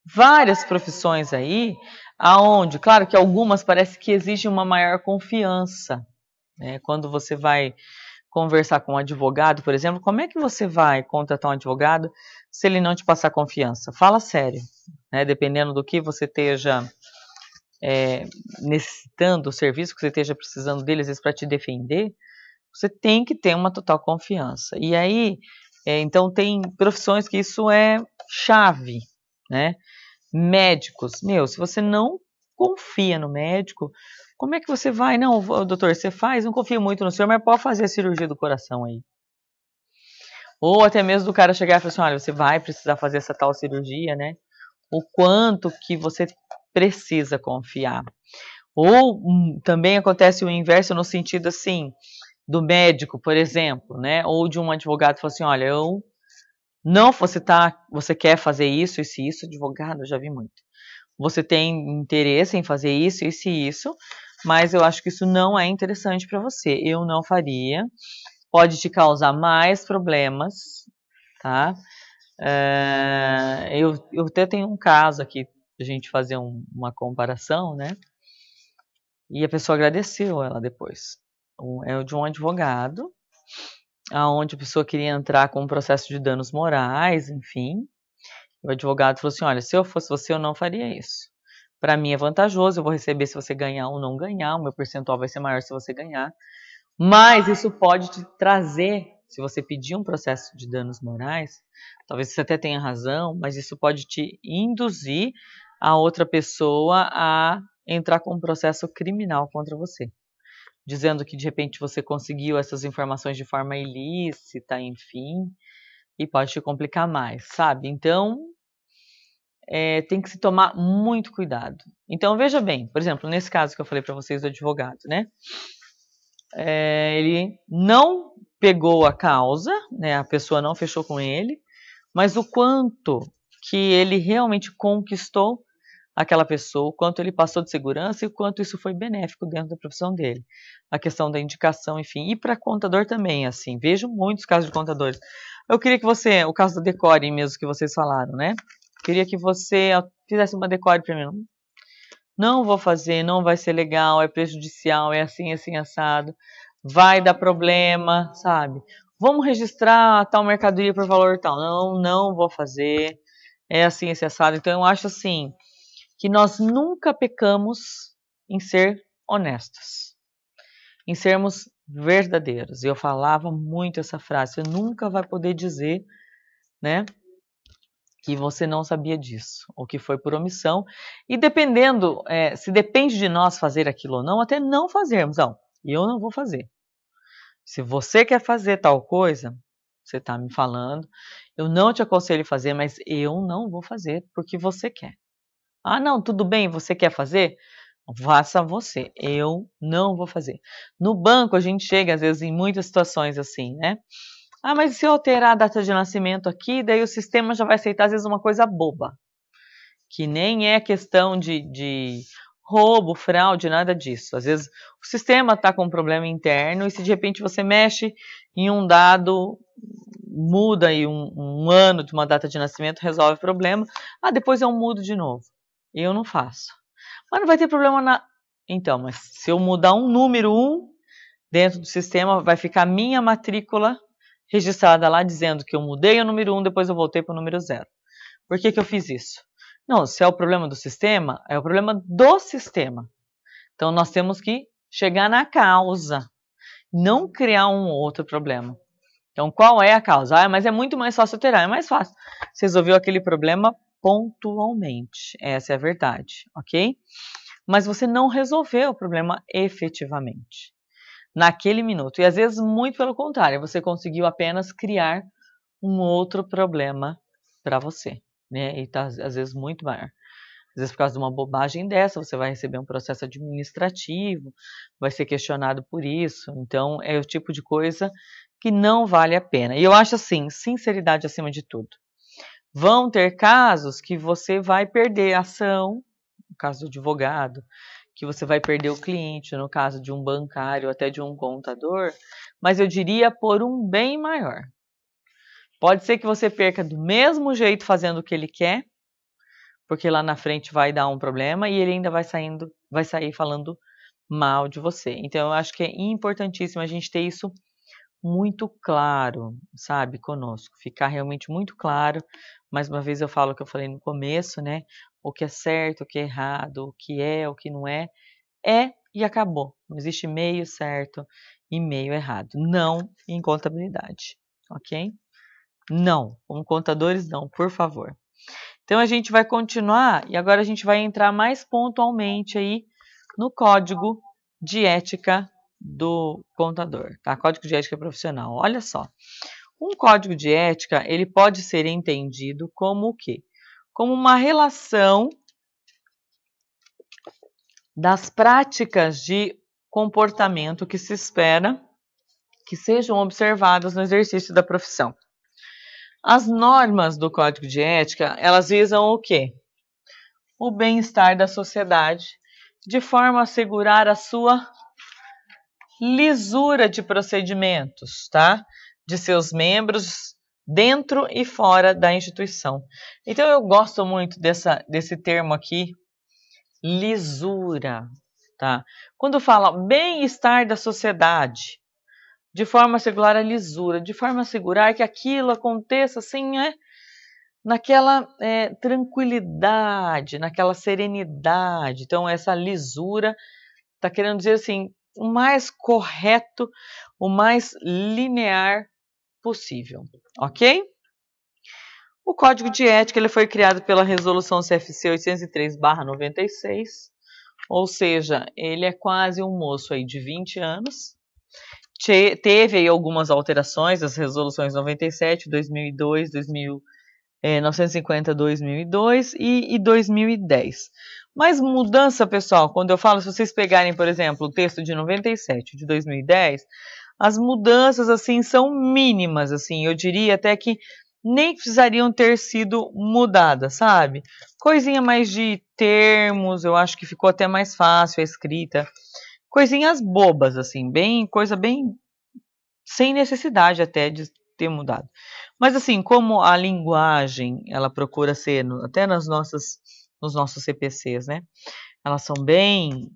várias profissões aí, aonde, claro que algumas parece que exigem uma maior confiança, né? Quando você vai conversar com um advogado, por exemplo, como é que você vai contratar um advogado se ele não te passar confiança? Fala sério, né? Dependendo do que você esteja necessitando, o serviço que você esteja precisando dele, às vezes para te defender, você tem que ter uma total confiança. E aí, então tem profissões que isso é chave, né? Médicos, se você não confia no médico, como é que você vai? Não, doutor, você faz, não confio muito no senhor, mas pode fazer a cirurgia do coração aí. Ou até mesmo do cara chegar e falar assim, olha, você vai precisar fazer essa tal cirurgia, né? O quanto que você precisa confiar. Ou também acontece o inverso no sentido assim, do médico, por exemplo, né? Ou de um advogado que fala assim, olha, você quer fazer isso, advogado, eu já vi muito. Você tem interesse em fazer isso, mas eu acho que isso não é interessante para você. Eu não faria. Pode te causar mais problemas, tá? Eu até tenho um caso aqui, a gente fazer uma comparação, né? E a pessoa agradeceu ela depois. É de um advogado, aonde a pessoa queria entrar com um processo de danos morais, enfim. O advogado falou assim, olha, se eu fosse você, eu não faria isso. Para mim é vantajoso, eu vou receber se você ganhar ou não ganhar, o meu percentual vai ser maior se você ganhar. Mas isso pode te trazer, se você pedir um processo de danos morais, talvez você até tenha razão, mas isso pode te induzir a outra pessoa a entrar com um processo criminal contra você. Dizendo que de repente você conseguiu essas informações de forma ilícita, enfim, e pode te complicar mais, sabe? Então, tem que se tomar muito cuidado. Então, veja bem, por exemplo, nesse caso que eu falei para vocês do advogado, né? Ele não pegou a causa, né? A pessoa não fechou com ele, mas o quanto que ele realmente conquistou aquela pessoa, o quanto ele passou de segurança e o quanto isso foi benéfico dentro da profissão dele. A questão da indicação, enfim, e para contador também, assim, vejo muitos casos de contadores. Eu queria que você, o caso da Decore mesmo que vocês falaram, né? Queria que você fizesse uma Decore para mim. Não vou fazer, não vai ser legal, é prejudicial, é assim, assim, assado. Vai dar problema, sabe? Vamos registrar tal mercadoria por valor tal. Não vou fazer. É assim, esse assado. Então, eu acho assim, que nós nunca pecamos em ser honestos, em sermos verdadeiros. E eu falava muito essa frase, você nunca vai poder dizer, né, que você não sabia disso, ou que foi por omissão. E dependendo, se depende de nós fazer aquilo ou não, até não fazermos. Não, eu não vou fazer. Se você quer fazer tal coisa, você está me falando, eu não te aconselho a fazer, mas eu não vou fazer porque você quer. Ah, não, tudo bem, você quer fazer? Faça você, eu não vou fazer. No banco, a gente chega, às vezes, em muitas situações assim, né? Ah, mas se eu alterar a data de nascimento aqui, daí o sistema já vai aceitar, às vezes, uma coisa boba. Que nem é questão de roubo, fraude, nada disso. Às vezes o sistema está com um problema interno e se de repente você mexe em um dado, muda aí um ano de uma data de nascimento, resolve o problema. Depois eu mudo de novo. Eu não faço. Mas não vai ter problema na... Então, mas se eu mudar um número 1 dentro do sistema, vai ficar a minha matrícula registrada lá dizendo que eu mudei o número 1, depois eu voltei para o número 0. Por que eu fiz isso? Não, se é o problema do sistema, é o problema do sistema. Então, nós temos que chegar na causa, não criar um outro problema. Então, qual é a causa? Mas é muito mais fácil alterar. É mais fácil. Você resolveu aquele problema pontualmente. Essa é a verdade, ok? Mas você não resolveu o problema efetivamente, naquele minuto. E às vezes, muito pelo contrário, você conseguiu apenas criar um outro problema para você, né? E tá, às vezes, muito maior. Às vezes, por causa de uma bobagem dessa, você vai receber um processo administrativo, vai ser questionado por isso. Então, é o tipo de coisa que não vale a pena. E eu acho assim, sinceridade acima de tudo. Vão ter casos que você vai perder a ação, no caso do advogado, que você vai perder o cliente, no caso de um bancário, até de um contador, mas eu diria por um bem maior. Pode ser que você perca do mesmo jeito fazendo o que ele quer, porque lá na frente vai dar um problema e ele ainda vai sair falando mal de você. Então eu acho que é importantíssimo a gente ter isso muito claro, sabe, conosco, ficar realmente muito claro. Mais uma vez eu falo o que eu falei no começo, né? O que é certo, o que é errado, o que não é e acabou. Não existe meio certo e meio errado. Não em contabilidade, ok? Não, como contadores não, por favor. Então a gente vai continuar e agora a gente vai entrar mais pontualmente aí no código de ética do contador, tá? Código de ética profissional. Olha só. Um código de ética, ele pode ser entendido como o quê? Como uma relação das práticas de comportamento que se espera que sejam observadas no exercício da profissão. As normas do Código de Ética, elas visam o quê? O bem-estar da sociedade, de forma a assegurar a sua lisura de procedimentos, tá? De seus membros dentro e fora da instituição. Então eu gosto muito desse termo aqui, lisura, tá? Quando fala bem-estar da sociedade, de forma a assegurar a lisura, de forma a assegurar que aquilo aconteça assim, naquela tranquilidade, naquela serenidade. Então, essa lisura está querendo dizer assim, o mais correto, o mais linear possível, ok? O Código de Ética ele foi criado pela Resolução CFC 803/96, ou seja, ele é quase um moço aí de 20 anos. Teve aí algumas alterações, as resoluções 97, 2002, 950, 2002 e 2010. Mas mudança, pessoal, quando eu falo, se vocês pegarem, por exemplo, o texto de 97, de 2010, as mudanças, assim, são mínimas, assim, eu diria até que nem precisariam ter sido mudadas, sabe? Coisinha mais de termos, eu acho que ficou até mais fácil a escrita. Coisinhas bobas, assim, coisa bem sem necessidade até de ter mudado. Mas assim, como a linguagem, ela procura ser, até nos nossos CPCs, né? Elas são bem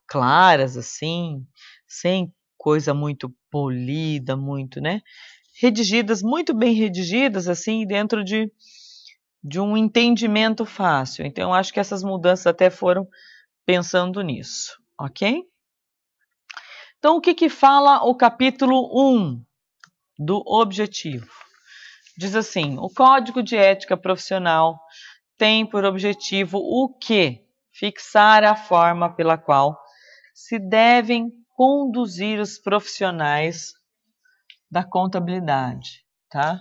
claras, assim, sem coisa muito polida, muito, né? Redigidas, muito bem redigidas, assim, dentro de um entendimento fácil. Então, eu acho que essas mudanças até foram pensando nisso, ok? Então, o que fala o capítulo 1 do objetivo? Diz assim, o Código de Ética Profissional tem por objetivo o quê? Fixar a forma pela qual se devem conduzir os profissionais da contabilidade, tá?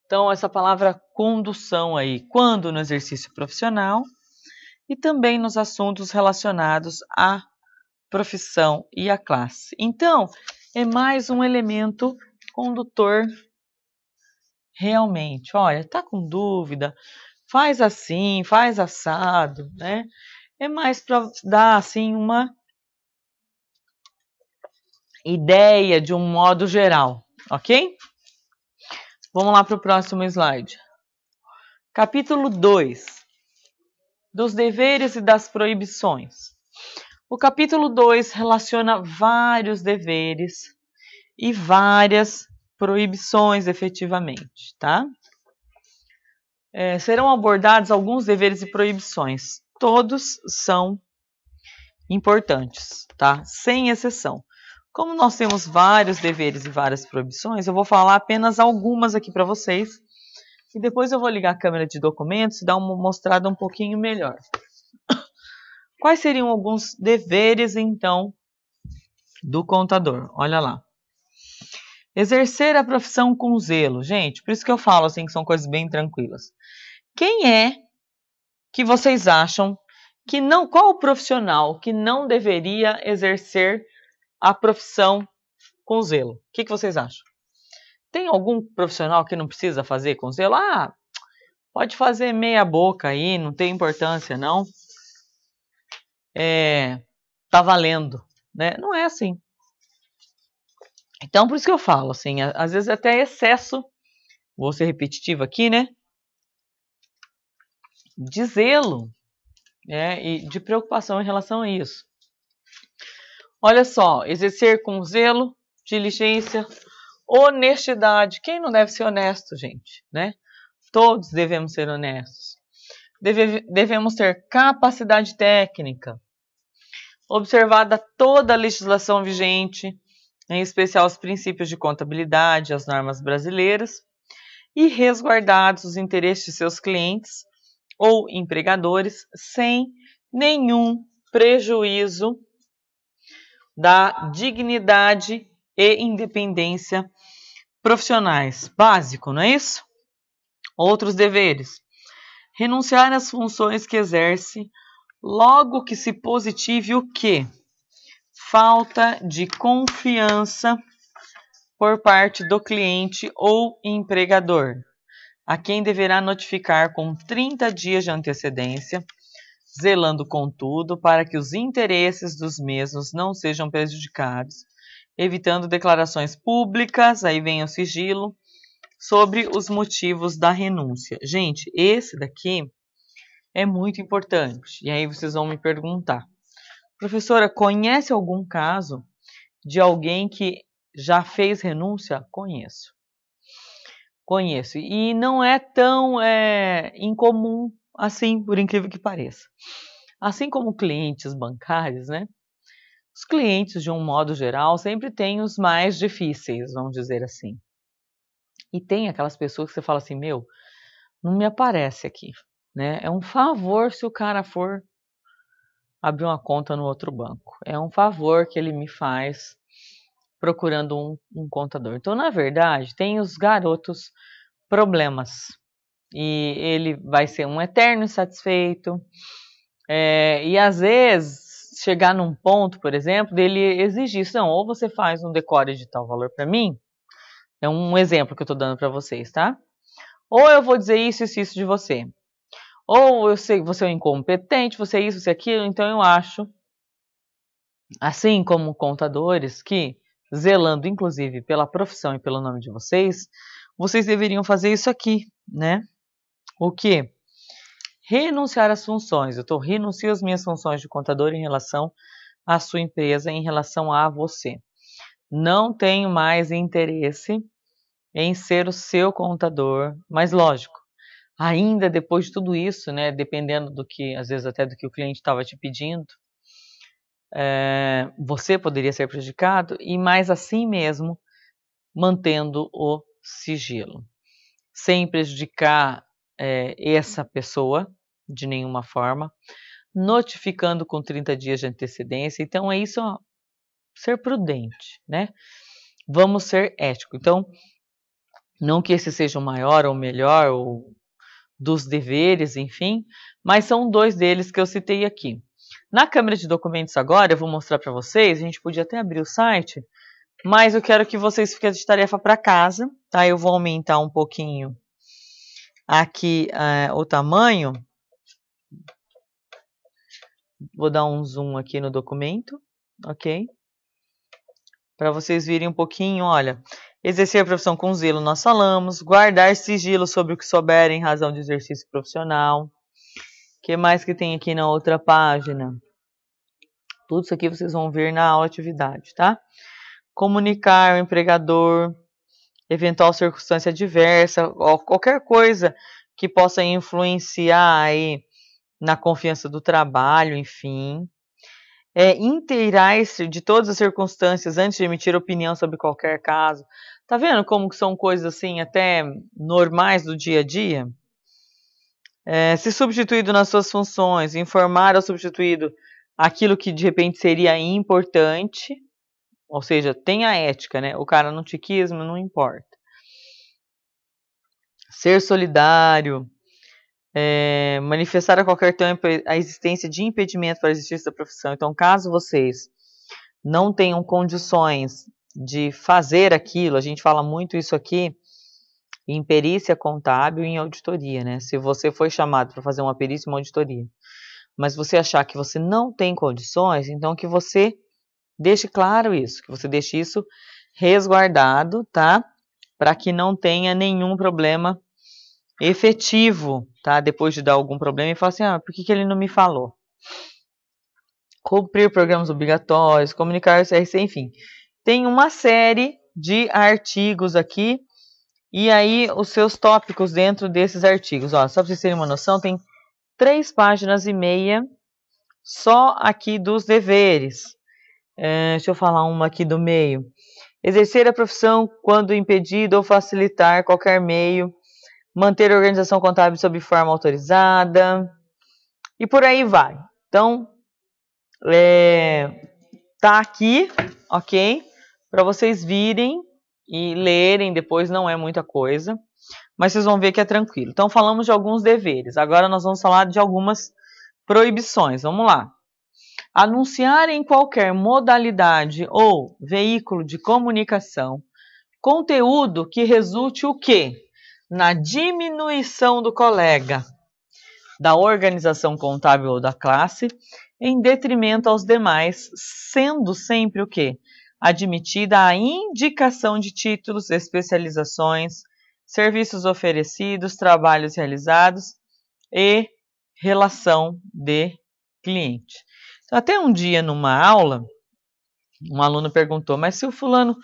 Então, essa palavra condução aí, quando no exercício profissional e também nos assuntos relacionados à profissão e à classe. Então, é mais um elemento condutor realmente. Olha, tá com dúvida? Faz assim, faz assado, né? é mais para dar assim uma ideia de um modo geral, ok? Vamos lá para o próximo slide. Capítulo 2, dos deveres e das proibições. O capítulo 2 relaciona vários deveres e várias proibições, efetivamente, tá? Serão abordados alguns deveres e proibições. Todos são importantes, tá? Sem exceção. Como nós temos vários deveres e várias proibições, eu vou falar apenas algumas aqui para vocês. E depois eu vou ligar a câmera de documentos e dar uma mostrada um pouquinho melhor. Quais seriam alguns deveres, então, do contador? Olha lá. Exercer a profissão com zelo. Gente, por isso que eu falo assim que são coisas bem tranquilas. Quem é que vocês acham que não... Qual o profissional que não deveria exercer a profissão com zelo? O que vocês acham? Tem algum profissional que não precisa fazer com zelo? Ah, pode fazer meia boca aí, não tem importância não. Tá valendo, né? Não é assim. Então, por isso que eu falo, assim, às vezes até excesso, vou ser repetitivo aqui, né? De zelo, e de preocupação em relação a isso. Olha só, exercer com zelo, diligência, honestidade. Quem não deve ser honesto, gente, né? Todos devemos ser honestos. Devemos ter capacidade técnica, observada toda a legislação vigente, em especial os princípios de contabilidade, as normas brasileiras, e resguardados os interesses de seus clientes ou empregadores sem nenhum prejuízo da dignidade e independência profissionais. Básico, não é isso? Outros deveres. Renunciar às funções que exerce logo que se positive o quê? Falta de confiança por parte do cliente ou empregador, a quem deverá notificar com 30 dias de antecedência, zelando, contudo, para que os interesses dos mesmos não sejam prejudicados, evitando declarações públicas, aí vem o sigilo, sobre os motivos da renúncia. Gente, esse daqui é muito importante. E aí vocês vão me perguntar, professora, conhece algum caso de alguém que já fez renúncia? Conheço. E não é tão incomum assim, por incrível que pareça. Assim como clientes bancários, né? Os clientes, de um modo geral, sempre têm os mais difíceis, vamos dizer assim. E tem aquelas pessoas que você fala assim, meu, não me aparece aqui, né? É um favor se o cara for abrir uma conta no outro banco. É um favor que ele me faz procurando um contador. Então, na verdade, tem os garotos problemas. E ele vai ser um eterno insatisfeito. E às vezes chegar num ponto, por exemplo, dele exigir isso. Não, ou você faz um decore de tal valor para mim. É um exemplo que eu estou dando para vocês, tá? Ou eu vou dizer isso e isso de você. Ou eu sei que você é um incompetente, você é isso, você é aquilo. Então eu acho, assim como contadores, que zelando inclusive pela profissão e pelo nome de vocês, vocês deveriam fazer isso aqui, né? O quê? Renunciar às funções. Eu renuncio às minhas funções de contador em relação à sua empresa, em relação a você. Não tenho mais interesse em ser o seu contador, mas lógico, ainda depois de tudo isso, né, dependendo do que, às vezes até do que o cliente estava te pedindo, você poderia ser prejudicado, e mais assim mesmo, mantendo o sigilo, sem prejudicar essa pessoa de nenhuma forma, notificando com 30 dias de antecedência. Então é isso, ser prudente, né? Vamos ser éticos. Então, não que esse seja o maior ou melhor ou dos deveres, enfim, mas são dois deles que eu citei aqui. Na câmera de documentos agora, eu vou mostrar para vocês, a gente podia até abrir o site, mas eu quero que vocês fiquem de tarefa para casa, tá? Eu vou aumentar um pouquinho aqui o tamanho Vou dar um zoom aqui no documento, ok? Para vocês virem um pouquinho, olha. Exercer a profissão com zelo, nós falamos. Guardar sigilo sobre o que souber em razão de exercício profissional. O que mais que tem aqui na outra página? Tudo isso aqui vocês vão ver na aula atividade, tá? Comunicar ao empregador, eventual circunstância adversa, qualquer coisa que possa influenciar aí na confiança do trabalho, enfim. Inteirar-se de todas as circunstâncias antes de emitir opinião sobre qualquer caso. Tá vendo como que são coisas assim até normais do dia a dia? Se substituído nas suas funções, informar ao substituído aquilo que de repente seria importante, ou seja, tem a ética, né? O cara não te quis, mas não importa. Ser solidário, manifestar a qualquer tempo a existência de impedimento para o exercício da profissão. Então, caso vocês não tenham condições de fazer aquilo, a gente fala muito isso aqui em perícia contábil e em auditoria, né? Se você foi chamado para fazer uma perícia e uma auditoria, mas você achar que você não tem condições, então que você deixe claro isso, que você deixe isso resguardado, tá? Para que não tenha nenhum problema efetivo, tá? Depois de dar algum problema e falar assim, por que ele não me falou? Cumprir programas obrigatórios, comunicar o CRC, enfim. Tem uma série de artigos aqui e aí os seus tópicos dentro desses artigos. Ó, só para vocês terem uma noção, tem 3,5 páginas só aqui dos deveres. Deixa eu falar uma aqui do meio. Exercer a profissão quando impedido ou facilitar qualquer meio. Manter a organização contábil sob forma autorizada. E por aí vai. Então, tá aqui, ok? Para vocês virem e lerem, depois não é muita coisa. Mas vocês vão ver que é tranquilo. Então, falamos de alguns deveres. Agora nós vamos falar de algumas proibições. Vamos lá. Anunciar em qualquer modalidade ou veículo de comunicação conteúdo que resulte o quê? Na diminuição do colega, da organização contábil ou da classe, em detrimento aos demais, sendo sempre o quê? Admitida a indicação de títulos, especializações, serviços oferecidos, trabalhos realizados e relação de cliente. Então, até um dia numa aula, um aluno perguntou, mas se o fulano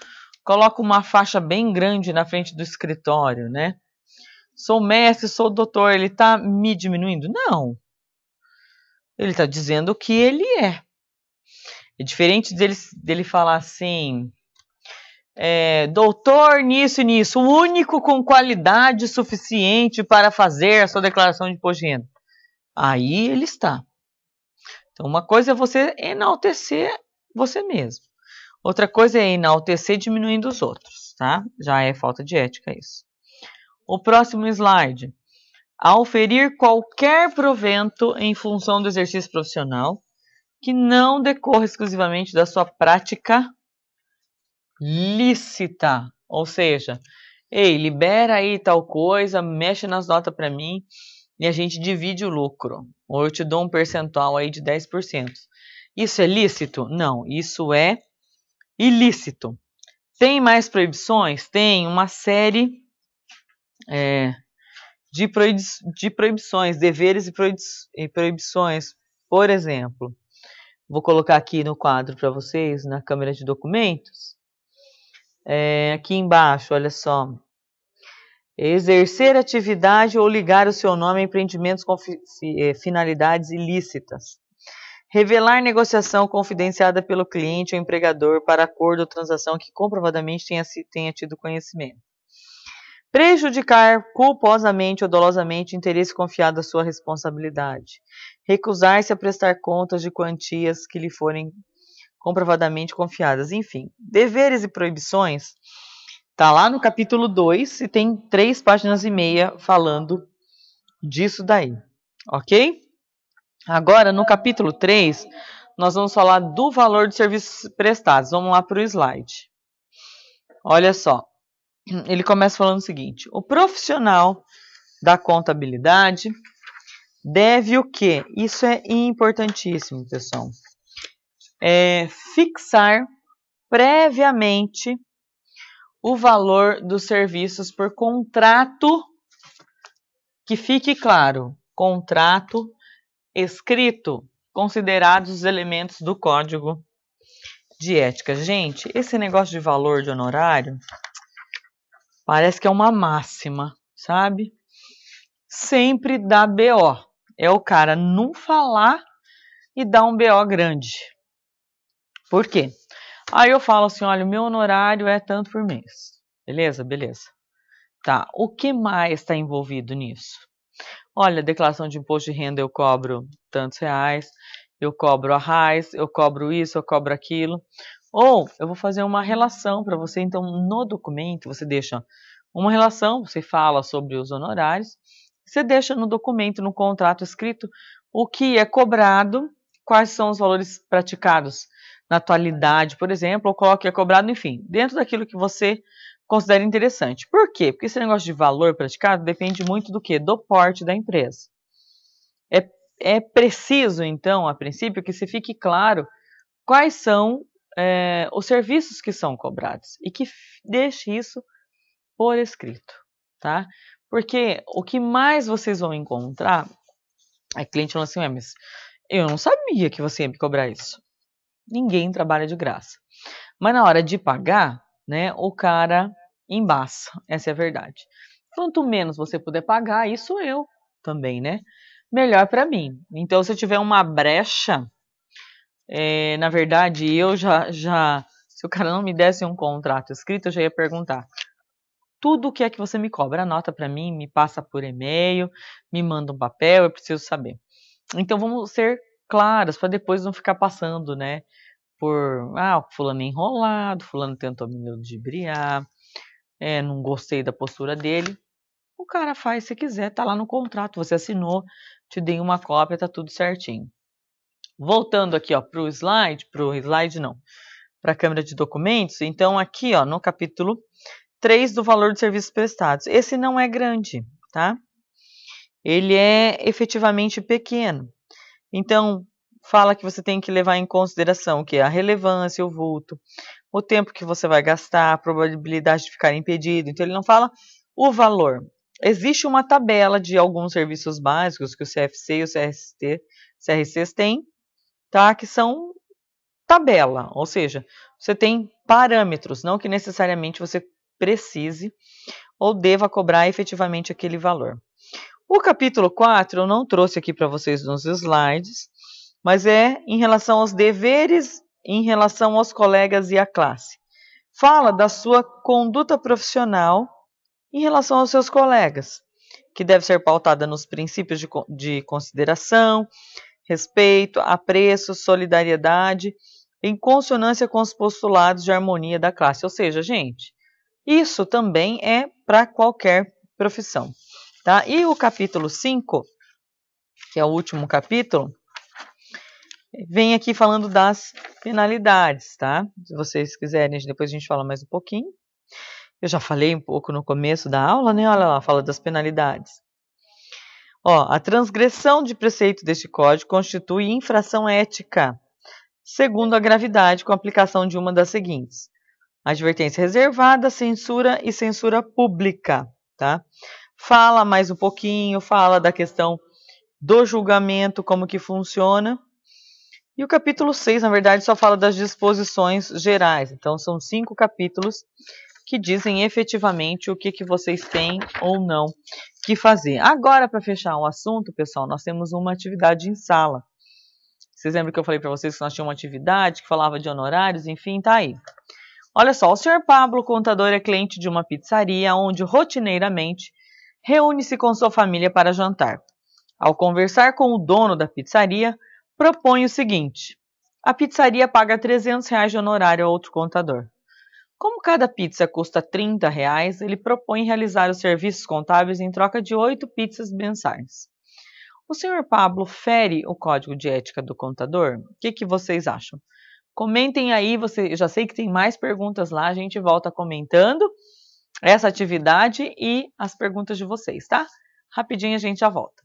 coloca uma faixa bem grande na frente do escritório, né? Sou mestre, sou doutor, ele está me diminuindo? Não. Ele está dizendo o que ele é. É diferente dele falar assim, doutor nisso e nisso, o único com qualidade suficiente para fazer a sua declaração de imposto de renda. Aí ele está. Então, uma coisa é você enaltecer você mesmo. Outra coisa é enaltecer diminuindo os outros, tá? Já é falta de ética isso. O próximo slide. Auferir qualquer provento em função do exercício profissional que não decorra exclusivamente da sua prática lícita. Ou seja, libera aí tal coisa, mexe nas notas para mim e a gente divide o lucro. Ou eu te dou um percentual aí de 10%. Isso é lícito? Não, isso é ilícito. Tem mais proibições? Tem uma série de proibições, deveres e proibições. Por exemplo, vou colocar aqui no quadro para vocês, na câmera de documentos. Aqui embaixo, olha só. Exercer atividade ou ligar o seu nome a empreendimentos com finalidades ilícitas. Revelar negociação confidenciada pelo cliente ou empregador para acordo ou transação que comprovadamente tenha tido conhecimento. Prejudicar culposamente ou dolosamente o interesse confiado à sua responsabilidade. Recusar-se a prestar contas de quantias que lhe forem comprovadamente confiadas. Enfim, deveres e proibições, está lá no capítulo 2 e tem 3,5 páginas falando disso daí, ok? Agora, no capítulo 3, nós vamos falar do valor dos serviços prestados. Vamos lá para o slide. Olha só. Ele começa falando o seguinte: o profissional da contabilidade deve o quê? Isso é importantíssimo, pessoal. Fixar previamente o valor dos serviços por contrato, que fique claro, contrato escrito, considerados os elementos do Código de Ética. Gente, esse negócio de valor de honorário parece que é uma máxima, sabe? Sempre dá BO. É o cara não falar e dar um BO grande. Por quê? Aí eu falo assim, olha, o meu honorário é tanto por mês. Beleza? Beleza. Tá, o que mais está envolvido nisso? Olha, declaração de imposto de renda eu cobro tantos reais, eu cobro arrais, eu cobro isso, eu cobro aquilo. Ou eu vou fazer uma relação para você, então no documento você deixa uma relação, você fala sobre os honorários, você deixa no documento, no contrato escrito, o que é cobrado, quais são os valores praticados na atualidade, por exemplo, ou qual que é cobrado, enfim, dentro daquilo que você considera interessante. Por quê? Porque esse negócio de valor praticado depende muito do quê? Do porte da empresa. É preciso, então, a princípio, que se fique claro quais são os serviços que são cobrados e que deixe isso por escrito, tá? Porque o que mais vocês vão encontrar é cliente falando assim, mas eu não sabia que você ia me cobrar isso. Ninguém trabalha de graça. Mas na hora de pagar, né, o cara embaça, essa é a verdade. Quanto menos você puder pagar, isso eu também, né? Melhor para mim. Então, se eu tiver uma brecha, na verdade, eu se o cara não me desse um contrato escrito, eu já ia perguntar. Tudo o que é que você me cobra? Anota para mim, me passa por e-mail, me manda um papel, eu preciso saber. Então, vamos ser claras, para depois não ficar passando, né? Por, fulano é enrolado, fulano tentou me ludibriar, não gostei da postura dele. O cara faz se quiser, tá lá no contrato, você assinou, te dei uma cópia, tá tudo certinho. Voltando aqui, ó, para a câmera de documentos, então aqui, ó, no capítulo 3 do valor dos serviços prestados. Esse não é grande, tá? Ele é efetivamente pequeno. Então, fala que você tem que levar em consideração que a relevância, o vulto, o tempo que você vai gastar, a probabilidade de ficar impedido. Então, ele não fala o valor. Existe uma tabela de alguns serviços básicos que o CFC e o CRCs têm, tá? Que são tabela, ou seja, você tem parâmetros, não que necessariamente você precise ou deva cobrar efetivamente aquele valor. O capítulo 4 eu não trouxe aqui para vocês nos slides, mas é em relação aos deveres, em relação aos colegas e à classe. Fala da sua conduta profissional em relação aos seus colegas, que deve ser pautada nos princípios de consideração, respeito, apreço, solidariedade, em consonância com os postulados de harmonia da classe. Ou seja, gente, isso também é para qualquer profissão. Tá? E o capítulo 5, que é o último capítulo, vem aqui falando das penalidades, tá? Se vocês quiserem, depois a gente fala mais um pouquinho. Eu já falei um pouco no começo da aula, né? Olha lá, fala das penalidades. Ó, a transgressão de preceito deste código constitui infração ética, segundo a gravidade, com a aplicação de uma das seguintes: advertência reservada, censura e censura pública, tá? Fala mais um pouquinho, fala da questão do julgamento, como que funciona. E o capítulo 6, na verdade, só fala das disposições gerais. Então, são 5 capítulos que dizem efetivamente o que vocês têm ou não que fazer. Agora, para fechar o assunto, pessoal, nós temos uma atividade em sala. Vocês lembram que eu falei para vocês que nós tínhamos uma atividade que falava de honorários? Enfim, tá aí. Olha só, o senhor Pablo, contador, é cliente de uma pizzaria onde rotineiramente reúne-se com sua família para jantar. Ao conversar com o dono da pizzaria, propõe o seguinte: a pizzaria paga R$300 de honorário a outro contador. Como cada pizza custa R$30, ele propõe realizar os serviços contábeis em troca de 8 pizzas mensais. O senhor Pablo fere o código de ética do contador? O que vocês acham? Comentem aí, eu já sei que tem mais perguntas lá, a gente volta comentando essa atividade e as perguntas de vocês, tá? Rapidinho a gente já volta.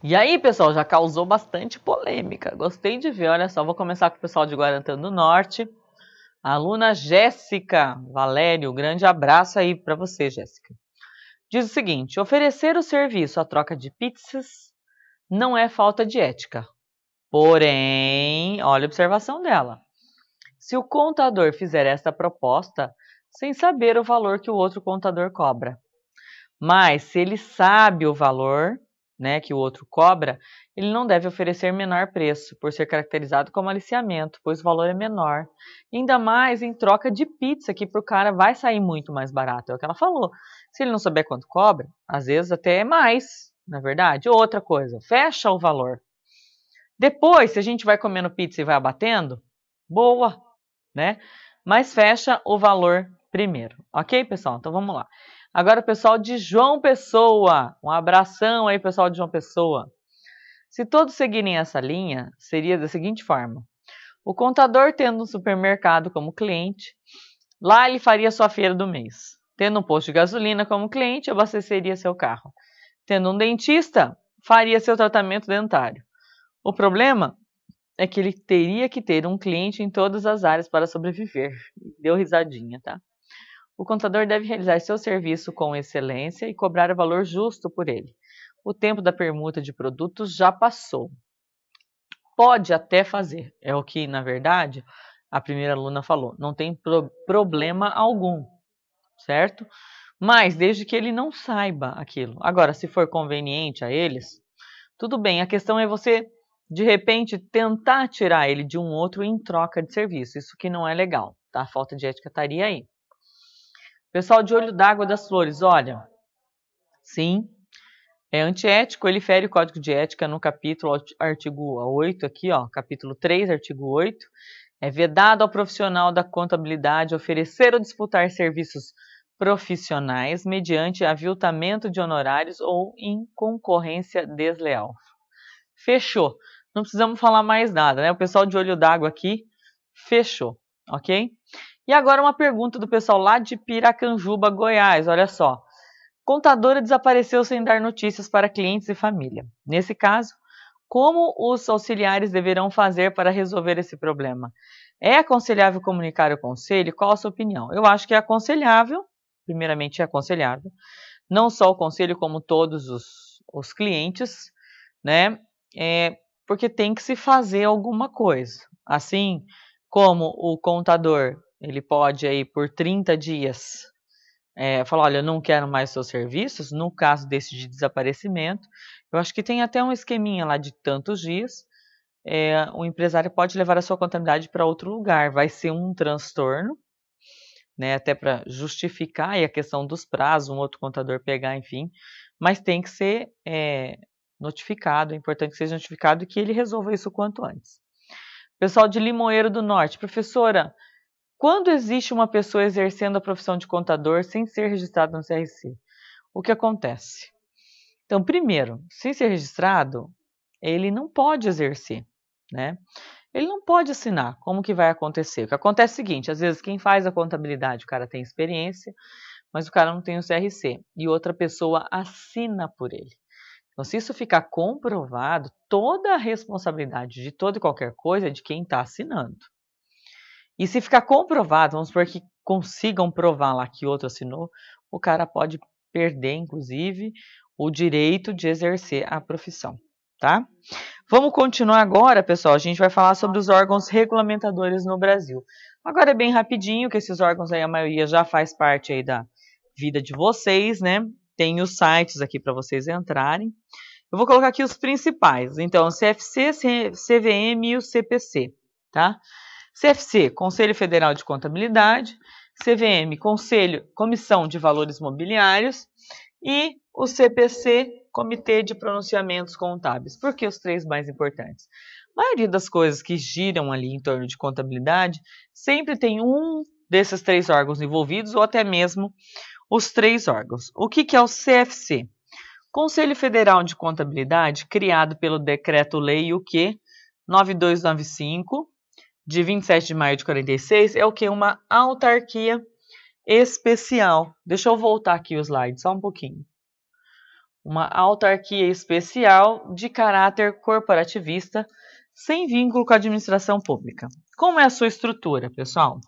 E aí, pessoal, já causou bastante polêmica. Gostei de ver, olha só, vou começar com o pessoal de Guarantã do Norte. A aluna Jéssica Valério, grande abraço aí para você, Jéssica. Diz o seguinte: oferecer o serviço à troca de pizzas não é falta de ética. Porém, olha a observação dela. Se o contador fizer esta proposta sem saber o valor que o outro contador cobra, mas se ele sabe o valor, né, que o outro cobra, ele não deve oferecer menor preço, por ser caracterizado como aliciamento, pois o valor é menor. E ainda mais em troca de pizza, que para o cara vai sair muito mais barato, é o que ela falou. Se ele não souber quanto cobra, às vezes até é mais, na verdade. Outra coisa, fecha o valor. Depois, se a gente vai comendo pizza e vai abatendo, boa, né? Mas fecha o valor primeiro, ok, pessoal? Então vamos lá. Agora o pessoal de João Pessoa, um abração aí, pessoal de João Pessoa. Se todos seguirem essa linha, seria da seguinte forma: o contador tendo um supermercado como cliente, lá ele faria sua feira do mês. Tendo um posto de gasolina como cliente, abasteceria seu carro. Tendo um dentista, faria seu tratamento dentário. O problema é que ele teria que ter um cliente em todas as áreas para sobreviver. Deu risadinha, tá? O contador deve realizar seu serviço com excelência e cobrar o valor justo por ele. O tempo da permuta de produtos já passou. Pode até fazer, é o que, na verdade, a primeira aluna falou. Não tem problema algum, certo? Mas desde que ele não saiba aquilo. Agora, se for conveniente a eles, tudo bem. A questão é você, de repente, tentar tirar ele de um outro em troca de serviço. Isso que não é legal, tá? A falta de ética estaria aí. Pessoal de Olho d'Água das Flores, olha, sim, é antiético, ele fere o Código de Ética no capítulo, artigo 8 aqui, ó, capítulo 3, artigo 8, é vedado ao profissional da contabilidade oferecer ou disputar serviços profissionais mediante aviltamento de honorários ou em concorrência desleal. Fechou, não precisamos falar mais nada, né? O pessoal de Olho d'Água aqui, fechou, ok? E agora uma pergunta do pessoal lá de Piracanjuba, Goiás. Olha só. Contadora desapareceu sem dar notícias para clientes e família. Nesse caso, Como os auxiliares deverão fazer para resolver esse problema? É aconselhável comunicar ao conselho? Qual a sua opinião? Eu acho que é aconselhável, primeiramente é aconselhável, não só o conselho como todos os clientes, né? Porque tem que se fazer alguma coisa. Assim como o contador, ele pode aí por 30 dias falar, olha, eu não quero mais seus serviços, no caso desse de desaparecimento, eu acho que tem até um esqueminha lá de tantos dias, o empresário pode levar a sua contabilidade para outro lugar, vai ser um transtorno, né, até para justificar aí a questão dos prazos, um outro contador pegar, enfim, mas tem que ser notificado, é importante que seja notificado e que ele resolva isso o quanto antes. Pessoal de Limoeiro do Norte, professora, quando existe uma pessoa exercendo a profissão de contador sem ser registrado no CRC, o que acontece? Então, primeiro, sem ser registrado, ele não pode exercer, né? Ele não pode assinar. Como que vai acontecer? O que acontece é o seguinte, às vezes quem faz a contabilidade, o cara tem experiência, mas o cara não tem o CRC, e outra pessoa assina por ele. Então, se isso ficar comprovado, toda a responsabilidade de toda e qualquer coisa é de quem está assinando. E se ficar comprovado, vamos supor que consigam provar lá que outro assinou, o cara pode perder, inclusive, o direito de exercer a profissão, tá? Vamos continuar agora, pessoal, a gente vai falar sobre os órgãos regulamentadores no Brasil. Agora é bem rapidinho, que esses órgãos aí, a maioria já faz parte aí da vida de vocês, né? Tem os sites aqui para vocês entrarem. Eu vou colocar aqui os principais. Então, o CFC, CVM e o CPC, tá? CFC, Conselho Federal de Contabilidade, CVM, Comissão de Valores Mobiliários e o CPC, Comitê de Pronunciamentos Contábeis. Por que os três mais importantes? A maioria das coisas que giram ali em torno de contabilidade sempre tem um desses três órgãos envolvidos ou até mesmo os três órgãos. O que é o CFC? Conselho Federal de Contabilidade, criado pelo Decreto-Lei o quê? 9295, de 27 de maio de 46, é o que? Uma autarquia especial. Deixa eu voltar aqui o slide, só um pouquinho. Uma autarquia especial de caráter corporativista, sem vínculo com a administração pública. Como é a sua estrutura, pessoal?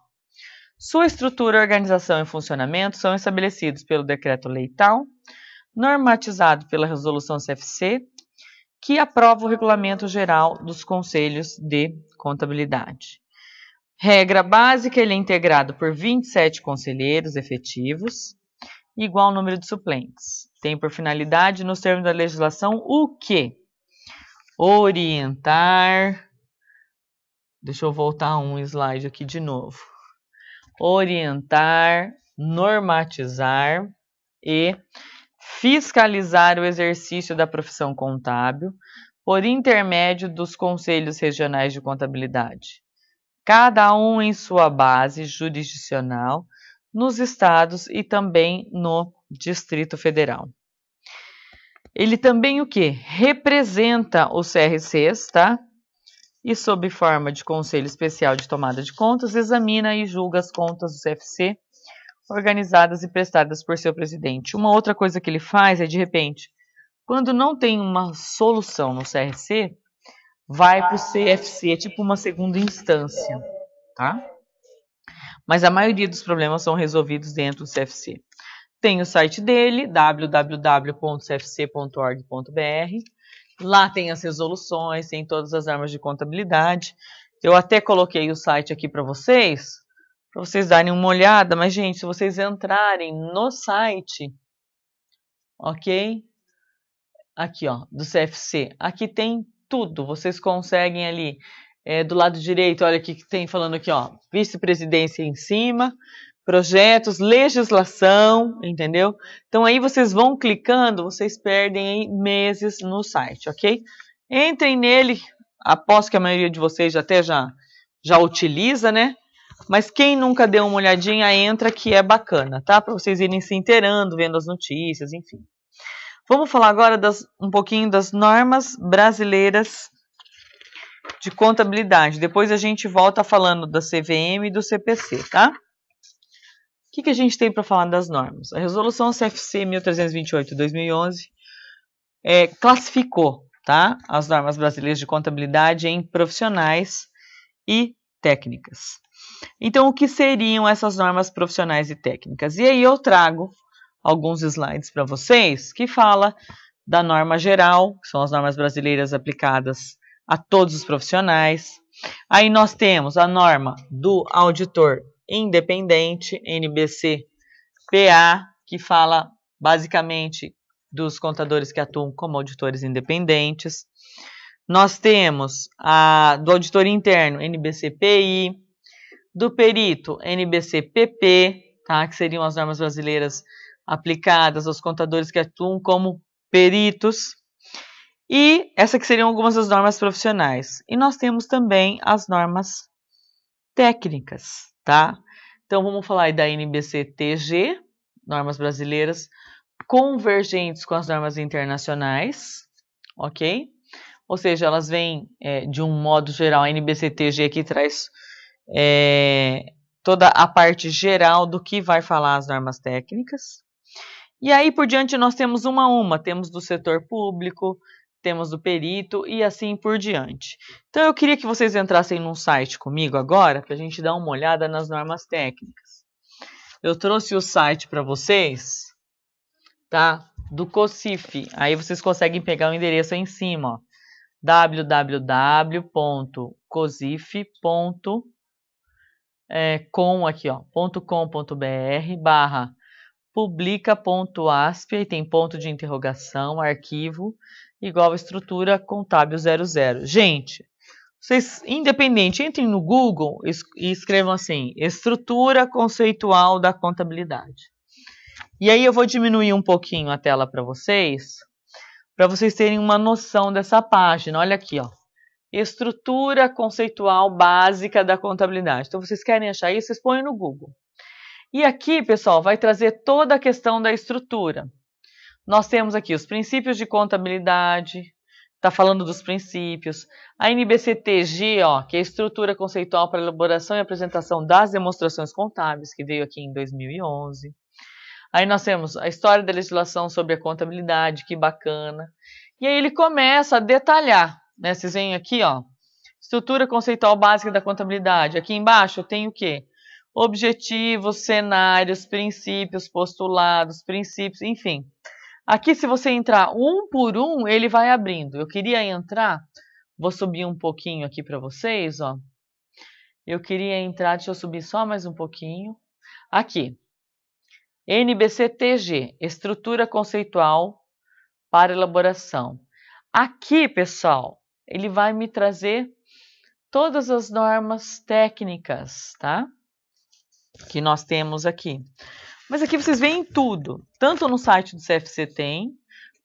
Sua estrutura, organização e funcionamento são estabelecidos pelo Decreto-Lei tal, normatizado pela Resolução CFC, que aprova o Regulamento Geral dos Conselhos de Contabilidade. Regra básica, ele é integrado por 27 conselheiros efetivos, igual número de suplentes. Tem por finalidade, nos termos da legislação, o quê? Orientar... Deixa eu voltar um slide aqui de novo. Orientar, normatizar e fiscalizar o exercício da profissão contábil por intermédio dos conselhos regionais de contabilidade, cada um em sua base jurisdicional, nos estados e também no Distrito Federal. Ele também o quê? Representa os CRCs, tá? E sob forma de Conselho Especial de Tomada de Contas, examina e julga as contas do CFC, organizadas e prestadas por seu presidente. Uma outra coisa que ele faz é, de repente, quando não tem uma solução no CRC, vai para o CFC, tipo uma segunda instância, tá? Mas a maioria dos problemas são resolvidos dentro do CFC. Tem o site dele, www.cfc.org.br. Lá tem as resoluções, tem todas as normas de contabilidade. Eu até coloquei o site aqui para vocês darem uma olhada. Mas, gente, se vocês entrarem no site, ok? Aqui, ó, do CFC. Aqui tem tudo. Vocês conseguem ali, do lado direito, olha o que tem falando aqui, ó. Vice-presidência em cima, projetos, legislação, entendeu? Então aí vocês vão clicando, vocês perdem aí meses no site, ok? Entrem nele, aposto que a maioria de vocês até já utiliza, né? Mas quem nunca deu uma olhadinha, entra que é bacana, tá? Para vocês irem se inteirando, vendo as notícias, enfim. Vamos falar agora um pouquinho das normas brasileiras de contabilidade. Depois a gente volta falando da CVM e do CPC, tá? O que a gente tem para falar das normas? A Resolução CFC 1328/2011 classificou tá? As normas brasileiras de contabilidade em profissionais e técnicas. Então, o que seriam essas normas profissionais e técnicas? E aí eu trago alguns slides para vocês que fala da norma geral, que são as normas brasileiras aplicadas a todos os profissionais. Aí nós temos a norma do auditor independente, NBC-PA, que fala basicamente dos contadores que atuam como auditores independentes. Nós temos a do auditor interno, NBC-PI, do perito, NBC-PP, tá? Que seriam as normas brasileiras aplicadas aos contadores que atuam como peritos. E essas que seriam algumas das normas profissionais. E nós temos também as normas técnicas, tá? Então vamos falar aí da NBC-TG, normas brasileiras convergentes com as normas internacionais, ok? Ou seja, elas vêm de um modo geral, a NBC-TG aqui traz toda a parte geral do que vai falar as normas técnicas. E aí por diante nós temos uma a uma, temos do setor público, temos do perito e assim por diante. Então eu queria que vocês entrassem num site comigo agora, para a gente dar uma olhada nas normas técnicas. Eu trouxe o site para vocês, tá? Do COSIF. Aí vocês conseguem pegar o endereço aí em cima, ó. www.cosif.com.br/publica.asp, aí tem ponto de interrogação, arquivo, igual estrutura contábil 00. Gente, vocês, independente, entrem no Google e escrevam assim, estrutura conceitual da contabilidade. E aí eu vou diminuir um pouquinho a tela para vocês terem uma noção dessa página. Olha aqui, ó. Estrutura conceitual básica da contabilidade. Então, vocês querem achar isso, vocês põem no Google. E aqui, pessoal, vai trazer toda a questão da estrutura. Nós temos aqui os princípios de contabilidade, está falando dos princípios. A NBC-TG, ó, que é a estrutura conceitual para elaboração e apresentação das demonstrações contábeis, que veio aqui em 2011. Aí nós temos a história da legislação sobre a contabilidade, que bacana. E aí ele começa a detalhar, né? Vocês veem aqui, ó, estrutura conceitual básica da contabilidade. Aqui embaixo tem o quê? Objetivos, cenários, princípios, postulados, princípios, enfim. Aqui, se você entrar um por um, ele vai abrindo. Eu queria entrar, vou subir um pouquinho aqui para vocês, ó. Eu queria entrar, deixa eu subir só mais um pouquinho. Aqui. NBC-TG, estrutura conceitual para elaboração. Aqui, pessoal, ele vai me trazer todas as normas técnicas, tá? Que nós temos aqui. Mas aqui vocês veem tudo, tanto no site do CFC tem,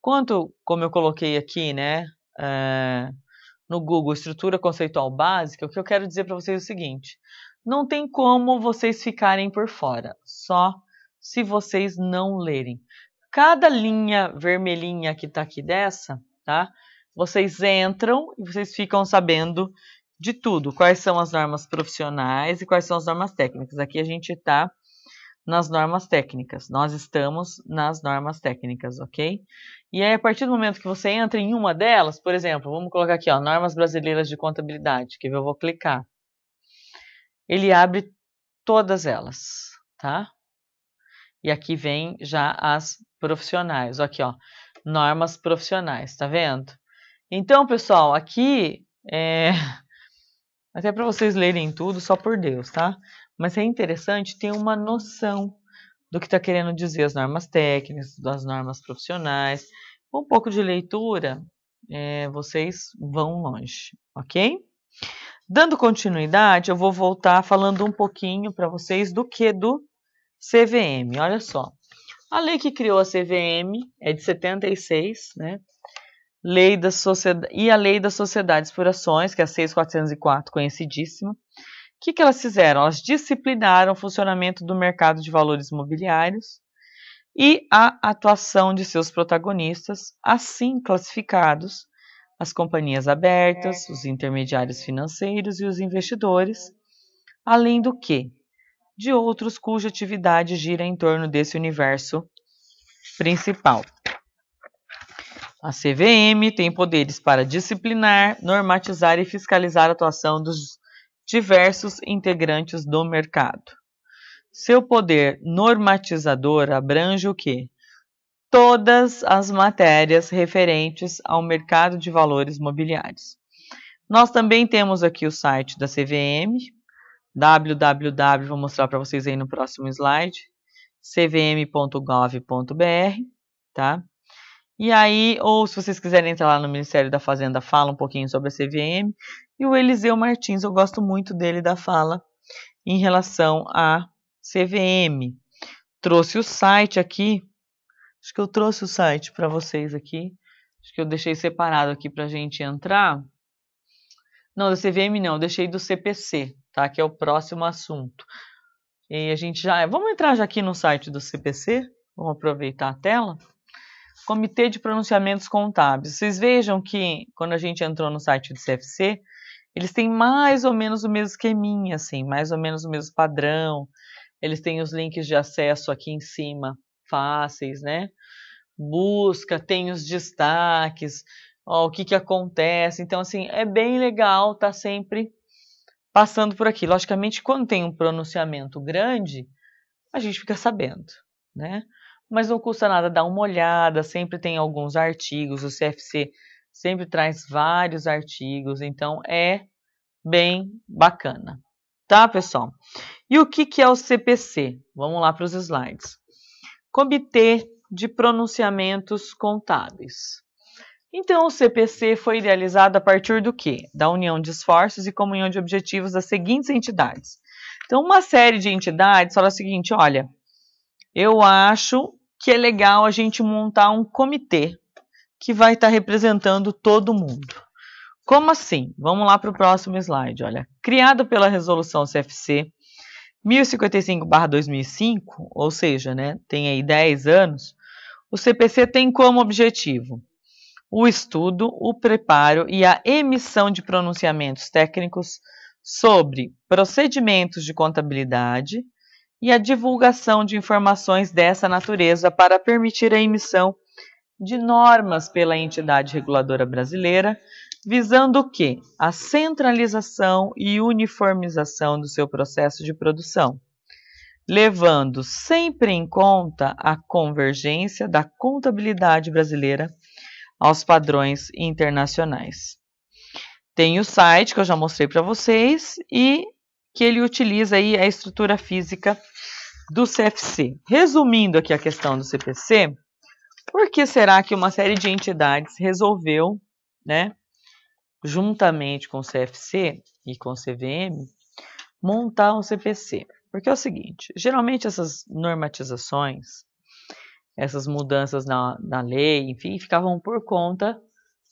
quanto, como eu coloquei aqui, né, no Google, estrutura conceitual básica. O que eu quero dizer para vocês é o seguinte, não tem como vocês ficarem por fora, só se vocês não lerem. Cada linha vermelhinha que está aqui dessa, tá? Vocês entram e vocês ficam sabendo de tudo. Quais são as normas profissionais e quais são as normas técnicas. Aqui a gente está nas normas técnicas. Nós estamos nas normas técnicas, ok? E aí, a partir do momento que você entra em uma delas, por exemplo, vamos colocar aqui, ó, normas brasileiras de contabilidade, que eu vou clicar. Ele abre todas elas, tá? E aqui vem já as profissionais. Aqui, ó, normas profissionais, tá vendo? Então, pessoal, aqui até para vocês lerem tudo, só por Deus, tá? Mas é interessante ter uma noção do que está querendo dizer as normas técnicas, das normas profissionais. Com um pouco de leitura, vocês vão longe, ok? Dando continuidade, eu vou voltar falando um pouquinho para vocês do CVM. Olha só, a lei que criou a CVM é de 76, né? E a Lei das Sociedades por Ações, que é a 6.404, conhecidíssima. O que elas fizeram? Elas disciplinaram o funcionamento do mercado de valores imobiliários e a atuação de seus protagonistas, assim classificados as companhias abertas, os intermediários financeiros e os investidores, além do que de outros cuja atividade gira em torno desse universo principal. A CVM tem poderes para disciplinar, normatizar e fiscalizar a atuação dos diversos integrantes do mercado. Seu poder normatizador abrange o quê? Todas as matérias referentes ao mercado de valores mobiliários. Nós também temos aqui o site da CVM, www, vou mostrar para vocês aí no próximo slide, cvm.gov.br, tá? E aí, ou se vocês quiserem entrar lá no Ministério da Fazenda, fala um pouquinho sobre a CVM. E o Eliseu Martins, eu gosto muito dele da fala em relação à CVM. Trouxe o site aqui, acho que eu trouxe o site para vocês aqui, acho que eu deixei separado aqui para a gente entrar. Não, da CVM não, eu deixei do CPC, tá? Que é o próximo assunto. E a gente vamos entrar já aqui no site do CPC, vamos aproveitar a tela. Comitê de Pronunciamentos Contábeis. Vocês vejam que quando a gente entrou no site do CFC, eles têm mais ou menos o mesmo esqueminha, assim, mais ou menos o mesmo padrão. Eles têm os links de acesso aqui em cima, fáceis, né? Busca, tem os destaques, ó, o que acontece. Então, assim, é bem legal estar sempre passando por aqui. Logicamente, quando tem um pronunciamento grande, a gente fica sabendo, né? Mas não custa nada dar uma olhada, sempre tem alguns artigos, o CFC sempre traz vários artigos, então é bem bacana. Tá, pessoal? E o que é o CPC? Vamos lá para os slides. Comitê de Pronunciamentos Contábeis. Então, o CPC foi idealizado a partir do quê? Da união de esforços e comunhão de objetivos das seguintes entidades. Então, uma série de entidades fala o seguinte, olha, eu acho que é legal a gente montar um comitê que vai estar representando todo mundo. Como assim? Vamos lá para o próximo slide. Olha, criado pela resolução CFC 1055/2005, ou seja, né, tem aí 10 anos, o CPC tem como objetivo o estudo, o preparo e a emissão de pronunciamentos técnicos sobre procedimentos de contabilidade e a divulgação de informações dessa natureza para permitir a emissão de normas pela entidade reguladora brasileira, visando o quê? A centralização e uniformização do seu processo de produção, levando sempre em conta a convergência da contabilidade brasileira aos padrões internacionais. Tem o site que eu já mostrei para vocês e que ele utiliza aí a estrutura física do CFC. Resumindo aqui a questão do CPC, por que será que uma série de entidades resolveu, né, juntamente com o CFC e com o CVM, montar um CPC? Porque é o seguinte, geralmente essas normatizações, essas mudanças na lei, enfim, ficavam por conta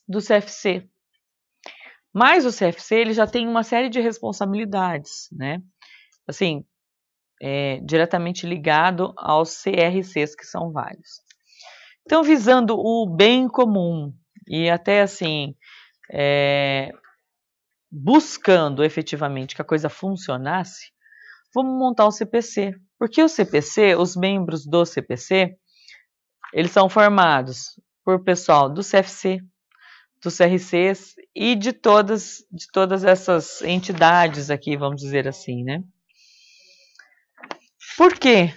do CFC. Mas o CFC ele já tem uma série de responsabilidades, né? Assim, diretamente ligado aos CRCs, que são vários. Então, visando o bem comum e até assim, buscando efetivamente que a coisa funcionasse, vamos montar o CPC. Porque o CPC, os membros do CPC, eles são formados por pessoal do CFC, dos CRCs e de todas essas entidades aqui, vamos dizer assim, né? Por quê?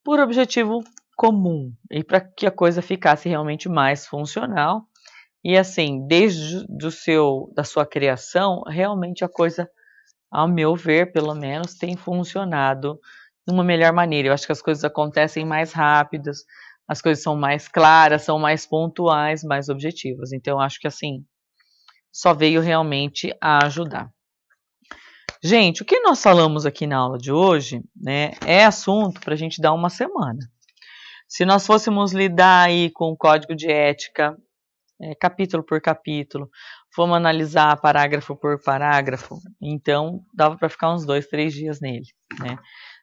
Por objetivo comum e para que a coisa ficasse realmente mais funcional e assim, desde da sua criação, realmente a coisa, ao meu ver, pelo menos, tem funcionado de uma melhor maneira. Eu acho que as coisas acontecem mais rápidas, as coisas são mais claras, são mais pontuais, mais objetivas. Então, eu acho que assim, só veio realmente a ajudar. Gente, o que nós falamos aqui na aula de hoje, né, é assunto para a gente dar uma semana. Se nós fôssemos lidar aí com o código de ética, capítulo por capítulo, fomos analisar parágrafo por parágrafo, então dava para ficar uns 2, 3 dias nele, né?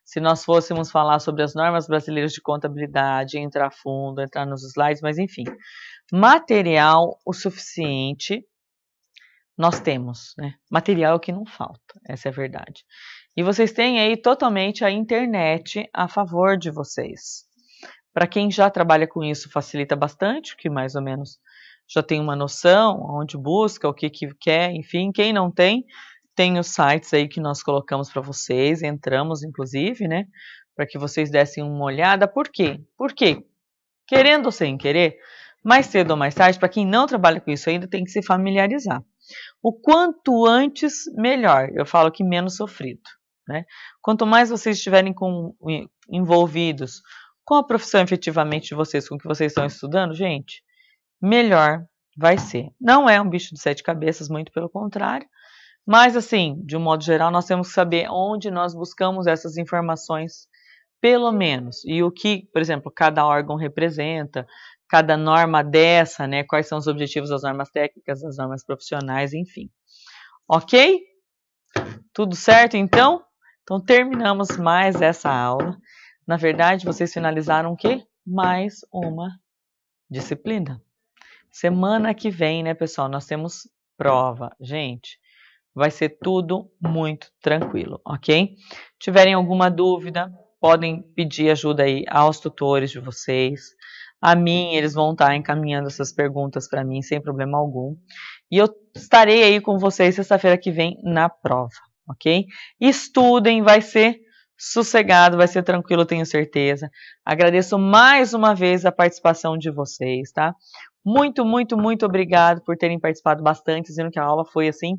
Se nós fôssemos falar sobre as normas brasileiras de contabilidade, entrar a fundo, entrar nos slides, mas enfim, material o suficiente nós temos, né? Material é o que não falta, essa é a verdade. E vocês têm aí totalmente a internet a favor de vocês. Para quem já trabalha com isso, facilita bastante, que mais ou menos já tem uma noção, onde busca, o que quer, enfim. Quem não tem, tem os sites aí que nós colocamos para vocês, entramos inclusive, né, para que vocês dessem uma olhada. Por quê? Porque, querendo ou sem querer, mais cedo ou mais tarde, para quem não trabalha com isso ainda, tem que se familiarizar. O quanto antes, melhor. Eu falo que menos sofrido, né? Quanto mais vocês estiverem envolvidos com a profissão efetivamente de vocês, com o que vocês estão estudando, gente, melhor vai ser. Não é um bicho de 7 cabeças, muito pelo contrário, mas assim, de um modo geral, nós temos que saber onde nós buscamos essas informações, pelo menos, e o que, por exemplo, cada órgão representa, cada norma dessa, né, quais são os objetivos das normas técnicas, das normas profissionais, enfim. Ok? Tudo certo, então? Então, terminamos mais essa aula. Na verdade, vocês finalizaram o quê? Mais uma disciplina. Semana que vem, né, pessoal, nós temos prova. Gente, vai ser tudo muito tranquilo, ok? Tiverem alguma dúvida, podem pedir ajuda aí aos tutores de vocês. A mim, eles vão estar encaminhando essas perguntas para mim sem problema algum. E eu estarei aí com vocês sexta-feira que vem na prova, ok? Estudem, vai ser sossegado, vai ser tranquilo, tenho certeza. Agradeço mais uma vez a participação de vocês, tá? Muito, muito, muito obrigado por terem participado bastante, dizendo que a aula foi, assim,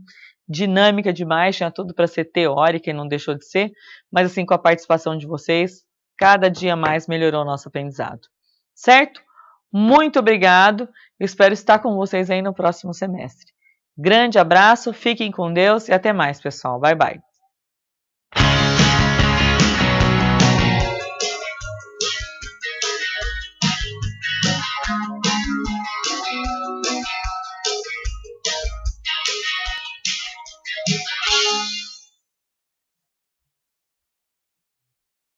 dinâmica demais, tinha tudo para ser teórica e não deixou de ser, mas assim, com a participação de vocês, cada dia mais melhorou o nosso aprendizado. Certo? Muito obrigado, eu espero estar com vocês aí no próximo semestre. Grande abraço, fiquem com Deus e até mais, pessoal. Bye, bye.